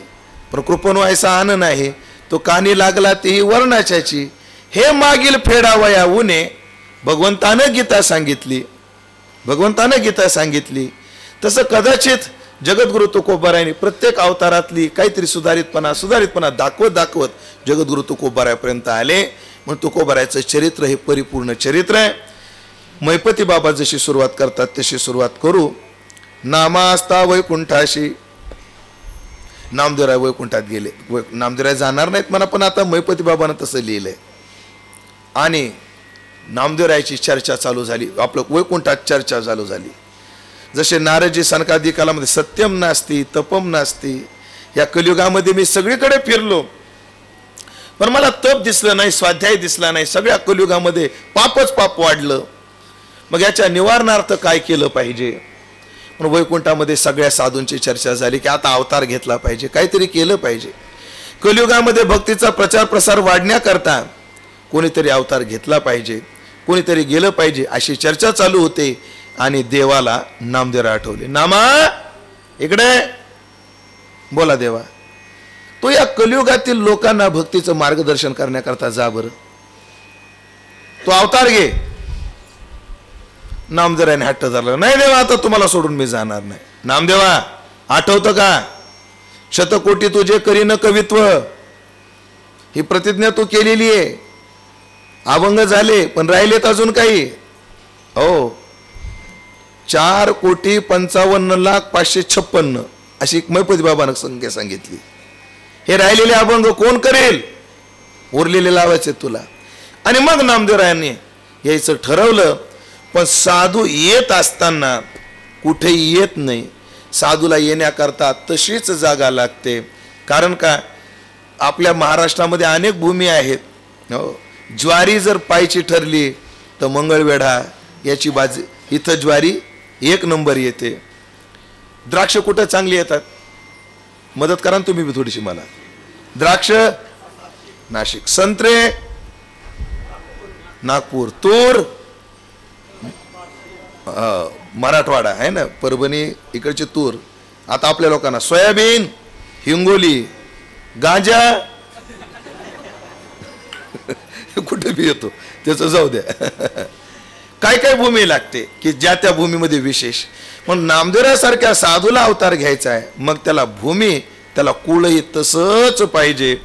पण कृपण व्हायचा आन नाही, तो कानी लागला तेही वर्णाच्याची. हे मागील फेडावया उणे भगवंतानं गीता सांगितली. तसं कदाचित जगद्गुरु तुकोबारायांनी प्रत्येक अवतारातली काहीतरी सुधारितपणा दाखवत जगद्गुरु तुकोबारायापर्यंत आले. म्हणून तुकोबारायाचं चरित्र हे परिपूर्ण चरित्र आहे. मैपती बाबा जशी सुरुवात करतात तशी सुरुवात करू. नामास्ता वैकुंठाशी. नामदेवराय वैकुंठात गेले. नामदेवराय जाणार नाहीत म्हणा, पण आता मैपती बाबांना तसं लिहिलंय. आणि नामदेवरायाची चर्चा चालू झाली, आपलं वैकुंठात चर्चा चालू झाली. जसे नारदजी सनकादी कालामध्ये सत्यम नास्ती तपम नास्ती, या कलियुगामध्ये मी सगळीकडे फिरलो पण मला तप दिसलं नाही, स्वाध्याय दिसला नाही, सगळ्या कलियुगामध्ये पापच पाप वाढलं. मग याच्या निवारणार्थ काय केलं पाहिजे? पण वैकुंठामध्ये सगळ्या साधूंची चर्चा झाली की आता अवतार घेतला पाहिजे, काहीतरी केलं पाहिजे. कलियुगामध्ये भक्तीचा प्रचार प्रसार वाढण्याकरता कोणीतरी अवतार घेतला पाहिजे, कोणीतरी गेलं पाहिजे अशी चर्चा चालू होते. आणि देवाला नामदेव आठवले. नामा इकडे बोला देवा, तो या कलियुगातील लोकांना भक्तीचं मार्गदर्शन करण्याकरता जा बरं, तो अवतार घे. नामदेवाने हट्ट धरला, नाही देवा आता तुम्हाला सोडून मी जाणार नाही. नामदेवा आठवतं का, शतकोटी तुझे करीन कवित्व, ही प्रतिज्ञा तू केलेली आहे. अभंग झाले पण राहिलेत अजून काही. हो, 4,55,556 अशी मैपती बाबानं संख्या सांगितली. हे राहिलेले अभंग कोण करेल, उरलेले लावायचे तुला. आणि मग नामदेवरायांनी यायचं ठरवलं. पण साधू येत असताना कुठे येत नाही. साधूला येण्याकरता तशीच जागा लागते. कारण का, आपल्या महाराष्ट्रामध्ये अनेक भूमी आहेत. हो, ज्वारी जर पायची ठरली तर मंगळवेढा याची बाजू, इथं ज्वारी 1 नंबर येते. द्राक्ष कुठं चांगली येतात, मदत करा तुम्ही बी थोडीशी मला. द्राक्ष नाशिक, संत्रे नागपूर, तूर मराठवाडा आहे ना, परभणी इकडचे तूर. आता आपल्या लोकांना सोयाबीन, हिंगोली, गांजा कुठे बी येतो, त्याचं जाऊ द्या. काय काय भूमी लागते की ज्या त्या भूमीमध्ये विशेष. पण नामदेवरासारख्या साधूला अवतार घ्यायचा आहे, मग त्याला भूमी, त्याला कुळही तसंच पाहिजे.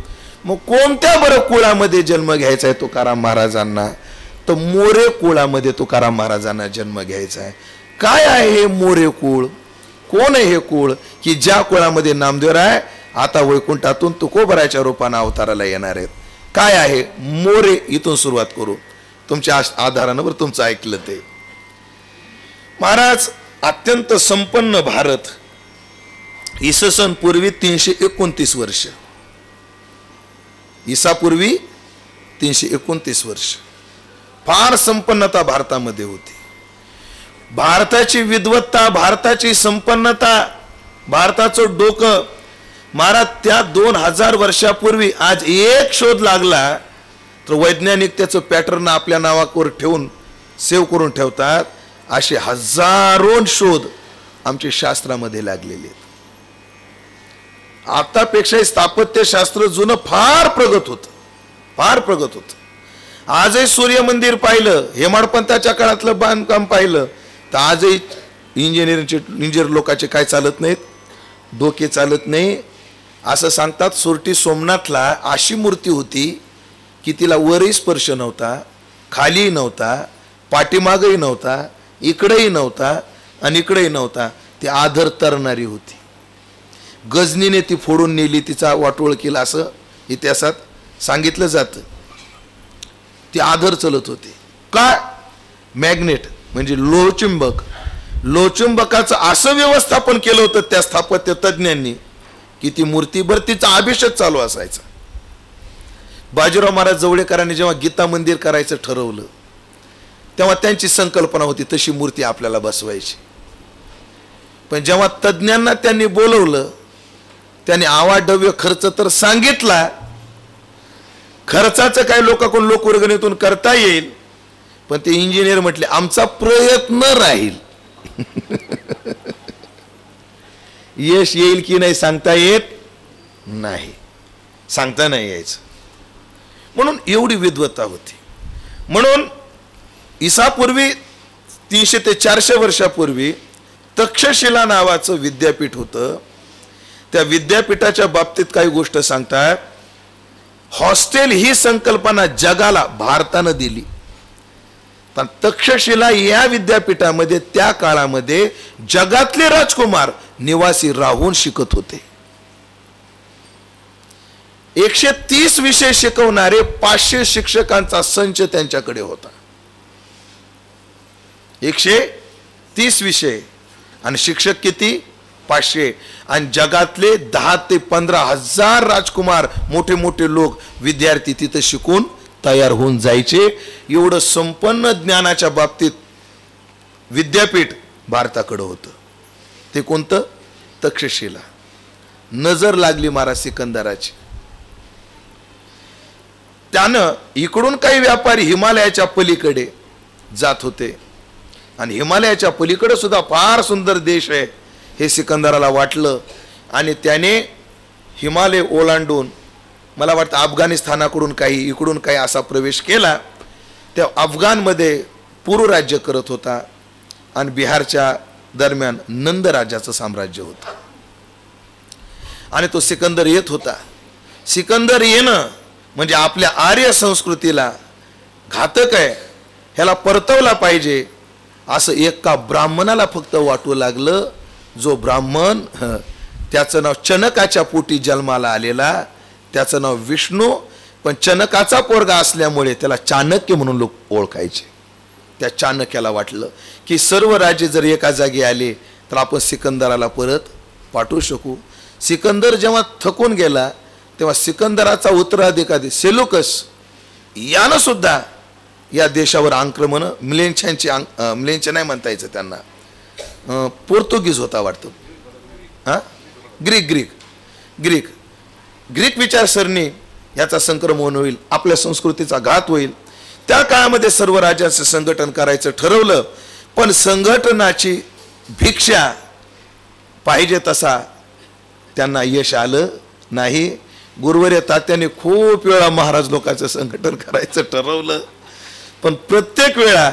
मग कोणत्या बरं कुळामध्ये जन्म घ्यायचा आहे तुकाराम महाराजांना, तर मोरे कुळामध्ये तुकाराम महाराजांना जन्म घ्यायचा आहे. काय आहे हे मोरे कुळ, कोण आहे हे कुळ की ज्या कुळामध्ये नामदेवराय आता वैकुंठातून तुकोबराच्या रूपाने अवताराला येणार आहेत. काय आहे मोरे, इथून सुरुवात करू. तुमच्या आधारानं तुमचं ऐकलं ते. महाराज अत्यंत संपन्न भारत, इससन पूर्वी 329 वर्ष, ईसापूर्वी 329 वर्ष फार संपन्नता भारतामध्ये होती. भारताची विद्वत्ता, भारताची संपन्नता, भारताचं डोकं. महाराज त्या 2000 वर्षापूर्वी आज एक शोध लागला तर वैज्ञानिक त्याचं पॅटर्न आपल्या नावावर ठेवून सेव्ह करून ठेवतात. असे हजारो शोध आमच्या शास्त्रामध्ये लागलेले आहेत. आतापेक्षा स्थापत्यशास्त्र जुनं फार प्रगत होतं, फार प्रगत होतं. आजही सूर्य मंदिर पाहिलं, हेमाडपंताच्या काळातलं बांधकाम पाहिलं तर आजही इंजिनियर लोकांचे काय चालत नाहीत, डोके चालत नाही. असं सांगतात सोरटी सोमनाथला अशी मूर्ती होती की तिला वरही स्पर्श नव्हता, खालीही नव्हता, पाठीमागही नव्हता, इकडेही नव्हता आणि इकडेही नव्हता. ती आधर तरणारी होती. गजनीने ती फोडून नेली, तिचा वाटोळ केला असं इतिहासात सांगितलं जातं. ती आधर चलत होती. काय मॅग्नेट म्हणजे लोहचुंबक, लोहचुंबकाचं असं व्यवस्थापन केलं होतं त्या स्थापत्य तज्ज्ञांनी की ती मूर्तीभर तिचा अभिषेक चालू असायचा. बाजीराव महाराज जवळेकरांनी जेव्हा गीता मंदिर करायचं ठरवलं तेव्हा त्यांची संकल्पना होती तशी मूर्ती आपल्याला बसवायची. पण जेव्हा तज्ज्ञांना त्यांनी बोलवलं, त्यांनी आवाढव्य खर्च तर सांगितला. खर्चाचं काय लोकांकडून लोकवर्गणीतून करता येईल, पण ते इंजिनियर म्हटले आमचा प्रयत्न राहील. यश येईल की नाही सांगता येत नाही, सांगता नाही यायचं. म्हणून एवढी विद्वत्ता होती. म्हणून ईसापूर्वी 300 ते 400 वर्षापूर्वी तक्षशिला नावाचं विद्यापीठ होतं. त्या विद्यापीठाच्या बाबतीत काही गोष्ट सांगतात. हॉस्टेल ही संकल्पना जगाला भारतानं दिली. पण तक्षशिला या विद्यापीठामध्ये त्या काळामध्ये जगातले राजकुमार निवासी राहून शिकत होते. 130 विषय शिकवणारे 500 शिक्षकांचा संच त्यांच्याकडे होता. 130 विषय आणि शिक्षक किती 500. आणि जगातले 10 ते 15 हजार राजकुमार, मोठे मोठे लोक, विद्यार्थी तिथे शिकून तयार होऊन जायचे. एवढं संपन्न ज्ञानाच्या बाबतीत विद्यापीठ भारताकडे होतं. ते कोणतं? तक्षशिला. नजर लागली महाराज सिकंदराची. त्यानं इकडून काही व्यापारी हिमालयाच्या पलीकडे जात होते आणि हिमालयाच्या पलीकडे सुद्धा फार सुंदर देश आहे हे सिकंदराला वाटलं आणि त्याने हिमालय ओलांडून मला वाटतं अफगाणिस्तानाकडून काही इकडून काही असा प्रवेश केला. त्या अफगाणमध्ये पूर्व राज्य करत होता आणि बिहारच्या दरम्यान नंद राज्याचं साम्राज्य होतं आणि तो सिकंदर येत होता. सिकंदर येणं म्हणजे आपल्या आर्य संस्कृतीला घातक आहे, ह्याला परतवला पाहिजे असं एका ब्राह्मणाला फक्त वाटू लागलं. जो ब्राह्मण त्याचं नाव चनकाच्या पोटी जन्माला आलेला, त्याचं नाव विष्णू, पण चनकाचा पोरगा असल्यामुळे त्याला चाणक्य म्हणून लोक ओळखायचे. त्या चाणक्याला वाटलं की सर्व राज्य जर एका जागी आले तर आपण सिकंदराला परत पाठवू शकू. सिकंदर जेव्हा थकून गेला तेव्हा सिकंदराचा उत्तराधिकारी सेलुकस यानं सुद्धा या देशावर आक्रमण मिलेंच्या नाही म्हणता यायचं त्यांना, पोर्तुगीज होता वाटतं, हां ग्रीक विचारसरणी याचा संक्रमण होईल, आपल्या संस्कृतीचा घात होईल. त्या काळामध्ये सर्व राज्यांचं संघटन करायचं ठरवलं, पण संघटनाची भिक्षा पाहिजे तसा त्यांना यश आलं नाही. गुरुवर्य तात्याने खूप वेळा महाराज लोकांचं संघटन करायचं ठरवलं, पण प्रत्येक वेळा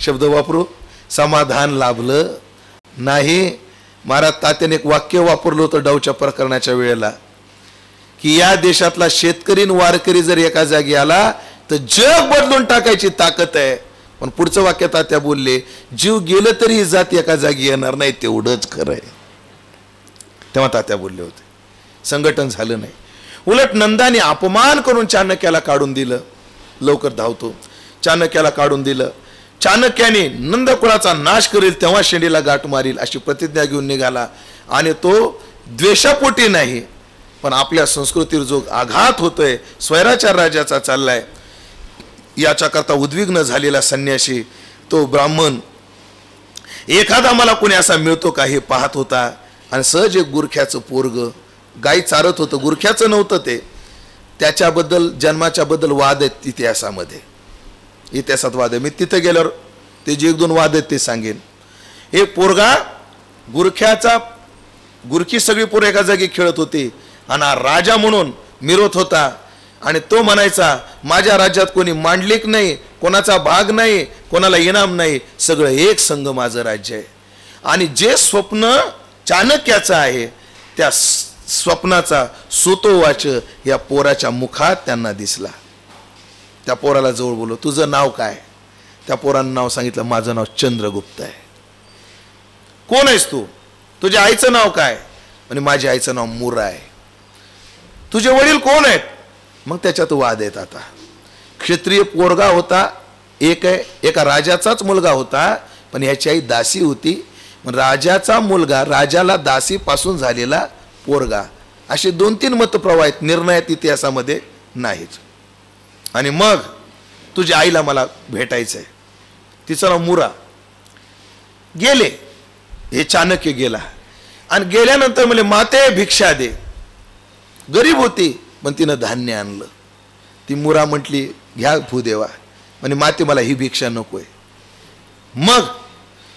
शब्द वापरू समाधान लाभलं नाही. महाराज तात्याने एक वाक्य वापरलं होतं डाऊच्या प्रकरणाच्या वेळेला की या देशातला शेतकरी वारकरी जर एका जागी आला तर जग बदलून टाकायची ताकद आहे. पण पुढचं वाक्य तात्या बोलले, जीव गेलं तरी ही जात एका जागी येणार नाही, तेवढंच खरं आहे. तेव्हा तात्या बोलले होते. संघटन झालं नाही. उलट नंदाने अपमान करून चाणक्याला काढून दिलं. लवकर धावतो, चाणक्याला काढून दिलं. चाणक्याने नंदकुळाचा नाश करेल तेव्हा शेंडीला गाठ मारील अशी प्रतिज्ञा घेऊन निघाला आणि तो द्वेषापोटी नाही, पण आपल्या संस्कृतीवर जो आघात होतोय, स्वैराचार राज्याचा चाललाय, याच्याकरता उद्विग्न झालेला संन्यासी तो ब्राह्मण एखादा मला कोणी असा मिळतो का हे पाहत होता. आणि सहज एक गुरख्याचं पोरग गाई चारत होतं, गुरख्याचं नव्हतं ते, त्याच्याबद्दल जन्माच्या बद्दल वाद आहेत इतिहासात वाद आहे. मी तिथे गेल्यावर ते जे एक दोन वाद आहेत ते सांगेन. एक पोरगा गुरखी सगळी पोरं एका जागी खेळत होती आणि राजा म्हणून मिरवत होता आणि तो म्हणायचा माझ्या राज्यात कोणी मांडलिक नाही, कोणाचा भाग नाही, कोणाला इनाम नाही, सगळं एक संघ माझं राज्य आहे. आणि जे स्वप्न चाणक्याचं आहे त्या स्वप्नाचा सुतोवाच या पोराच्या मुखात त्यांना दिसला. त्या पोराला जवळ बोललो, तुझं नाव काय? त्या पोरानं नाव सांगितलं, माझं नाव चंद्रगुप्त आहे. कोण आहेस तू? तुझ्या आईचं नाव काय? आणि माझ्या आईचं नाव मुरा आहे. तुझे वडील कोण आहेत? मग त्याच्यात वाद आहेत. आता क्षत्रिय पोरगा होता, एका राजाचाच मुलगा होता, पण याची आई दासी होती. राजाचा मुलगा राजाला दासी पासून झालेला पोरगा, असे 2-3 मतप्रवाह आहेत, निर्णयात इतिहासामध्ये नाहीच. आणि मग तुझ्या आईला मला भेटायचंय, तिचं नाव मुरा. गेले, हे चाणक्य गेला आणि गेल्यानंतर म्हणले माते भिक्षा दे. गरीब होती पण तिनं धान्य आणलं. ती मुरा म्हटली घ्या भूदेवा, म्हणे माते मला ही भिक्षा नकोय. मग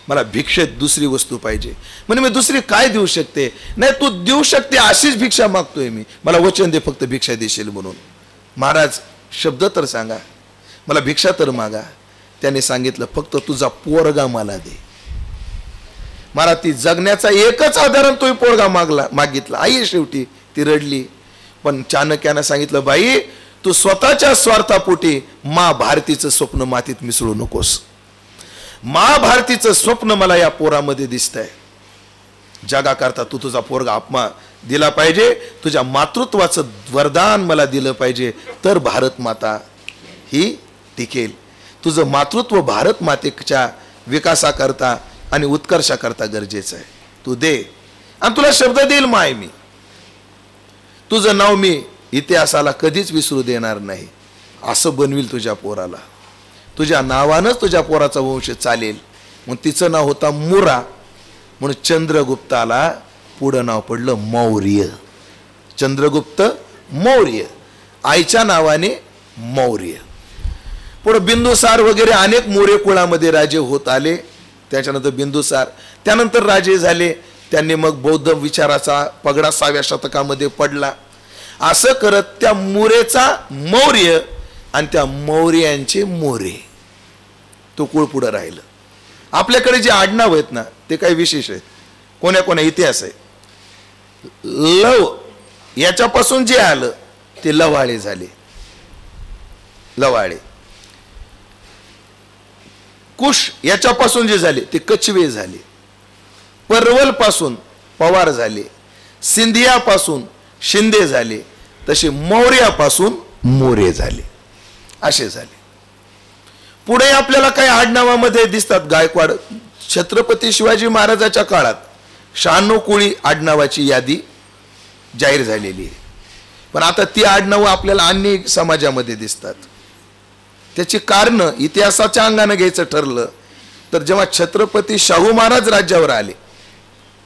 मला भिक्षेत दुसरी वस्तू पाहिजे. म्हणे मी दुसरी काय देऊ शकते? नाही तू देऊ शकते अशीच भिक्षा मागतोय मी, मला वचन दे फक्त भिक्षा देशील म्हणून. महाराज शब्द तर सांगा, मला भिक्षा तर मागा. त्याने सांगितलं फक्त तुझा पोरगा मला दे. महाराज ती जगण्याचा एकच आधारण तो पोरगा मागितला. आई शेवटी ती रडली. पण चाणक्यानं सांगितलं बाई तू स्वतःच्या स्वार्थापोटी भारतीचं स्वप्न मातीत मिसळू नकोस. भारतीचं स्वप्न मला या पोरामध्ये दिसतंय. जगाकरता तू तुझा पोरगा अपमान दिला पाहिजे, तुझ्या मातृत्वाचं वरदान मला दिलं पाहिजे, तर भारत माता ही टिकेल. तुझं मातृत्व भारत मातेच्या विकासाकरता आणि उत्कर्षाकरता गरजेचं आहे. तू दे आणि तुला शब्द देईल माय मी. तुझं नाव मी इतिहासाला कधीच विसरू देणार नाही. असं बनविल तुझ्या पोराला. तुझ्या नावानंच तुझ्या पोराचा वंश चालेल. मग तिचं नाव होता मुरा, म्हणून चंद्रगुप्ताला पुढं नाव पडलं मौर्य. चंद्रगुप्त मौर्य. आईच्या नावाने मौर्य. पुढे बिंदुसार वगैरे अनेक मौर्य कुळामध्ये राजे होत आले. त्याच्यानंतर बिंदुसार, त्यानंतर राजे झाले. त्यांनी मग बौद्ध विचाराचा पगडा 6व्या शतकामध्ये पडला. असं करत त्या मुरेचा मौर्य आणि त्या मौर्यांचे मोरे तो कुळ पुढे राहिलं. आपल्याकडे जे आडनाव आहेत ना ते काही विशेष आहेत. कोण्या कोण्या इतिहास आहे. लव याच्यापासून जे आलं ते लवाळे झाले. लवाळे. कुश याच्यापासून जे झाले ते कछवे झाले. परवल पासून पवार झाले. सिंधियापासून शिंदे झाले. तसे मौर्यापासून मोरे झाले. असे झाले. पुढे आपल्याला काही आडनावामध्ये दिसतात. गायकवाड, छत्रपती शिवाजी महाराजाच्या काळात 96 कुळी आडनावाची यादी जाहीर झालेली आहे. पण आता ती आडनावं आपल्याला अन्य समाजामध्ये दिसतात. त्याची कारण इतिहासाच्या अंगाने घ्यायचं ठरलं तर जेव्हा छत्रपती शाहू महाराज राज्यावर आले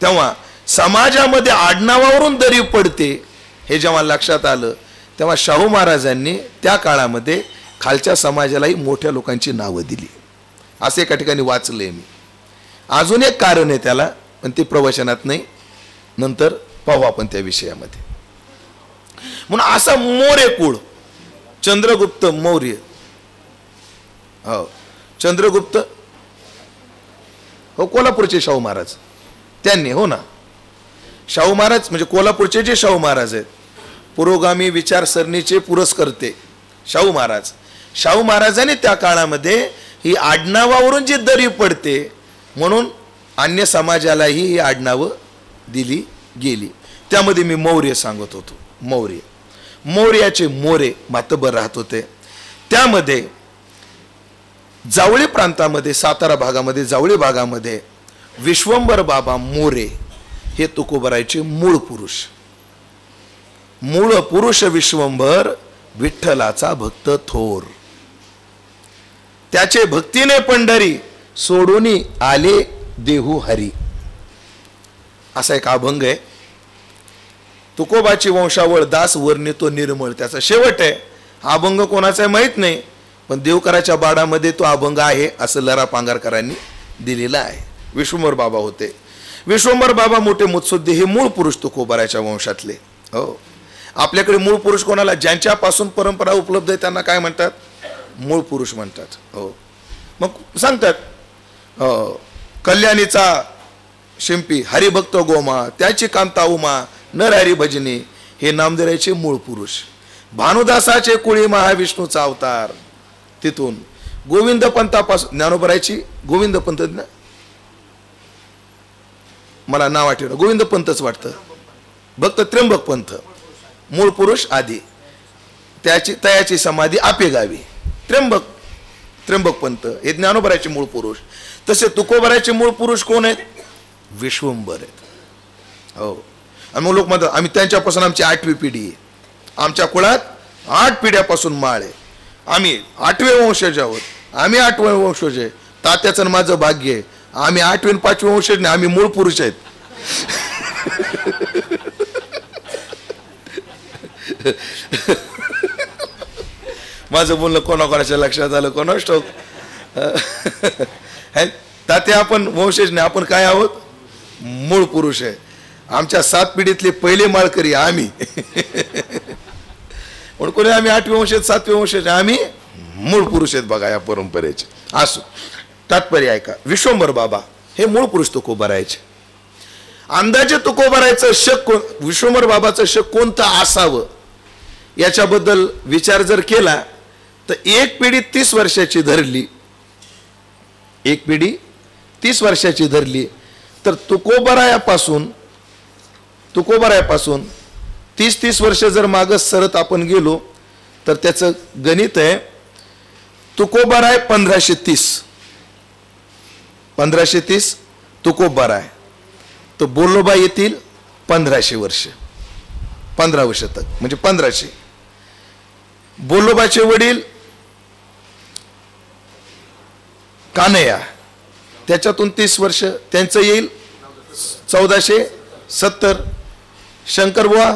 तेव्हा समाजामध्ये आडनावावरून दरी पडते हे जेव्हा लक्षात आलं तेव्हा शाहू महाराजांनी त्या काळामध्ये खालच्या समाजालाही मोठ्या लोकांची नावं दिली. असे एका ठिकाणी वाचले मी. अजून एक कारण आहे त्याला, पण ते प्रवचनात नाही, नंतर पाहू आपण त्या विषयामध्ये. म्हणून असा मोरे कुळ चंद्रगुप्त मौर्य. हो, चंद्रगुप्त हो कोल्हापूरचे शाहू महाराज त्यांनी, हो ना. शाहू महाराज म्हणजे कोल्हापूरचे जे शाहू महाराज आहेत, पुरोगामी विचारसरणीचे पुरस्कर्ते शाहू महाराज. शाहू महाराजांनी त्या काळामध्ये ही आडनावावरून जी दरी पडते म्हणून अन्य समाजालाही ही आडनावं दिली गेली. त्यामध्ये मी मौर्य सांगत होतो. मौर्य, मौर्याचे मोरे मातबर राहत होते. त्यामध्ये जावळी प्रांतामध्ये, सातारा भागामध्ये, जावळी भागामध्ये विश्वंभर बाबा मोरे हे तुकोबरायचे मूळ पुरुष. मूळ पुरुष विश्वंभर, विठ्ठलाचा भक्त थोर. त्याचे भक्तीने पंढरी, सोडूनी आले देहू हरी. असा एक अभंग आहे. तुकोबाची वंशावळ दास वर्णितो निर्मळ, त्याचा शेवट आहे. हा अभंग कोणाचा आहे माहित नाही, पण देवकराच्या बाडामध्ये तो अभंग आहे असं लरा पांगारकरांनी दिलेला आहे. विश्वंभर बाबा होते. विश्वंभर बाबा मोठे मुत्सुद्दी हे मूळ पुरुष तुकोबाराच्या वंशातले. हो, आपल्याकडे मूळ पुरुष कोणाला, ज्यांच्यापासून परंपरा उपलब्ध आहे त्यांना काय म्हणतात, मूळ पुरुष म्हणतात. हो, मग सांगतात कल्याणीचा शिंपी, हरिभक्त गोमा, त्याची कांता उमा, नरहरी भजनी हे नामदेवाचे मूळ पुरुष. भानुदासाचे कुळी महाविष्णूचा अवतार. तिथून गोविंद पंथापासून ज्ञानोबरायची गोविंद पंथ, मला नाव आठवलं, गोविंद पंथच वाटतं, भक्त त्र्यंबक पंथ मूळ पुरुष आधी. त्याची समाधी आपेगावी. त्र्यंबक पंथ हे ज्ञानोबरायचे मूळ पुरुष. तसे तुकोबरायचे मूळ पुरुष कोण आहेत, विश्वंभर आहेत. हो, आणि मग लोक म्हणतात आम्ही त्यांच्यापासून, आमची 8वी पिढी आहे, आमच्या कुळात 8 पिढ्यापासून माळ आहे, आम्ही 8वे वंशज आहोत, आम्ही 8वे वंशज आहे. तात्याचं माझं भाग्य आहे, आम्ही 8वे आणि 5वे वंशज नाही, आम्ही मूळ पुरुष आहेत. माझं बोलणं कोणाकोणाच्या लक्षात आलं कोणाच ठाऊक. तात्या आपण वंशज नाही, आपण काय आहोत, मूळ पुरुष आहे. आमच्या 7 पिढीतले पहिले माळकरी आम्ही. म्हणून कोणी आम्ही 8वे वंशज 7वे वंशज, आम्ही मूळ पुरुष आहेत बघा या परंपरेचे. असो, तात्पर्य ऐका. विश्वंभर बाबा हे मूळ पुरुष तुकोबारायचे. अंदाजे तुकोबारायचं शक, विश्वंभर बाबाचं शक कोणतं असावं याच्याबद्दल विचार जर केला तर एक पिढी 30 वर्षाची धरली, एक पिढी 30 वर्षाची धरली तर तुकोबारायापासून 30 वर्ष जर मागं सरत आपण गेलो तर त्याचं गणित आहे. तुकोबाराय 1530 तुकोबाराय, तर बोलोबा येतील 1500 वर्ष, 15वे शतक म्हणजे 1500. बोलोबाचे वडील कानया, त्याच्यातून 30 वर्ष त्यांचं येईल 1470. शंकरबुवा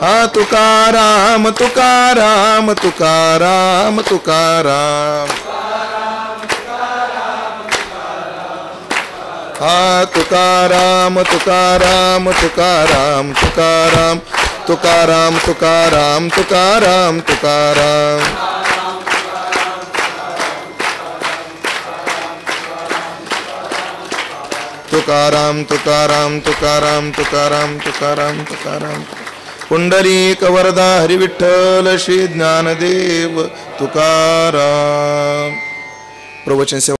हा तुकाराम तुकाराम तुकाराम तुकाराम हा तुकाराम तुकाराम तुकाराम तुकाराम तुकाराम तुकाराम तुकाराम तुकाराम तुकाराम तुकाराम तुकाराम तुकाराम तुकाराम तुकाराम पुंडलीक वरदा हरी विठ्ठल श्री ज्ञानदेव तुकाराम. प्रवचन सेवा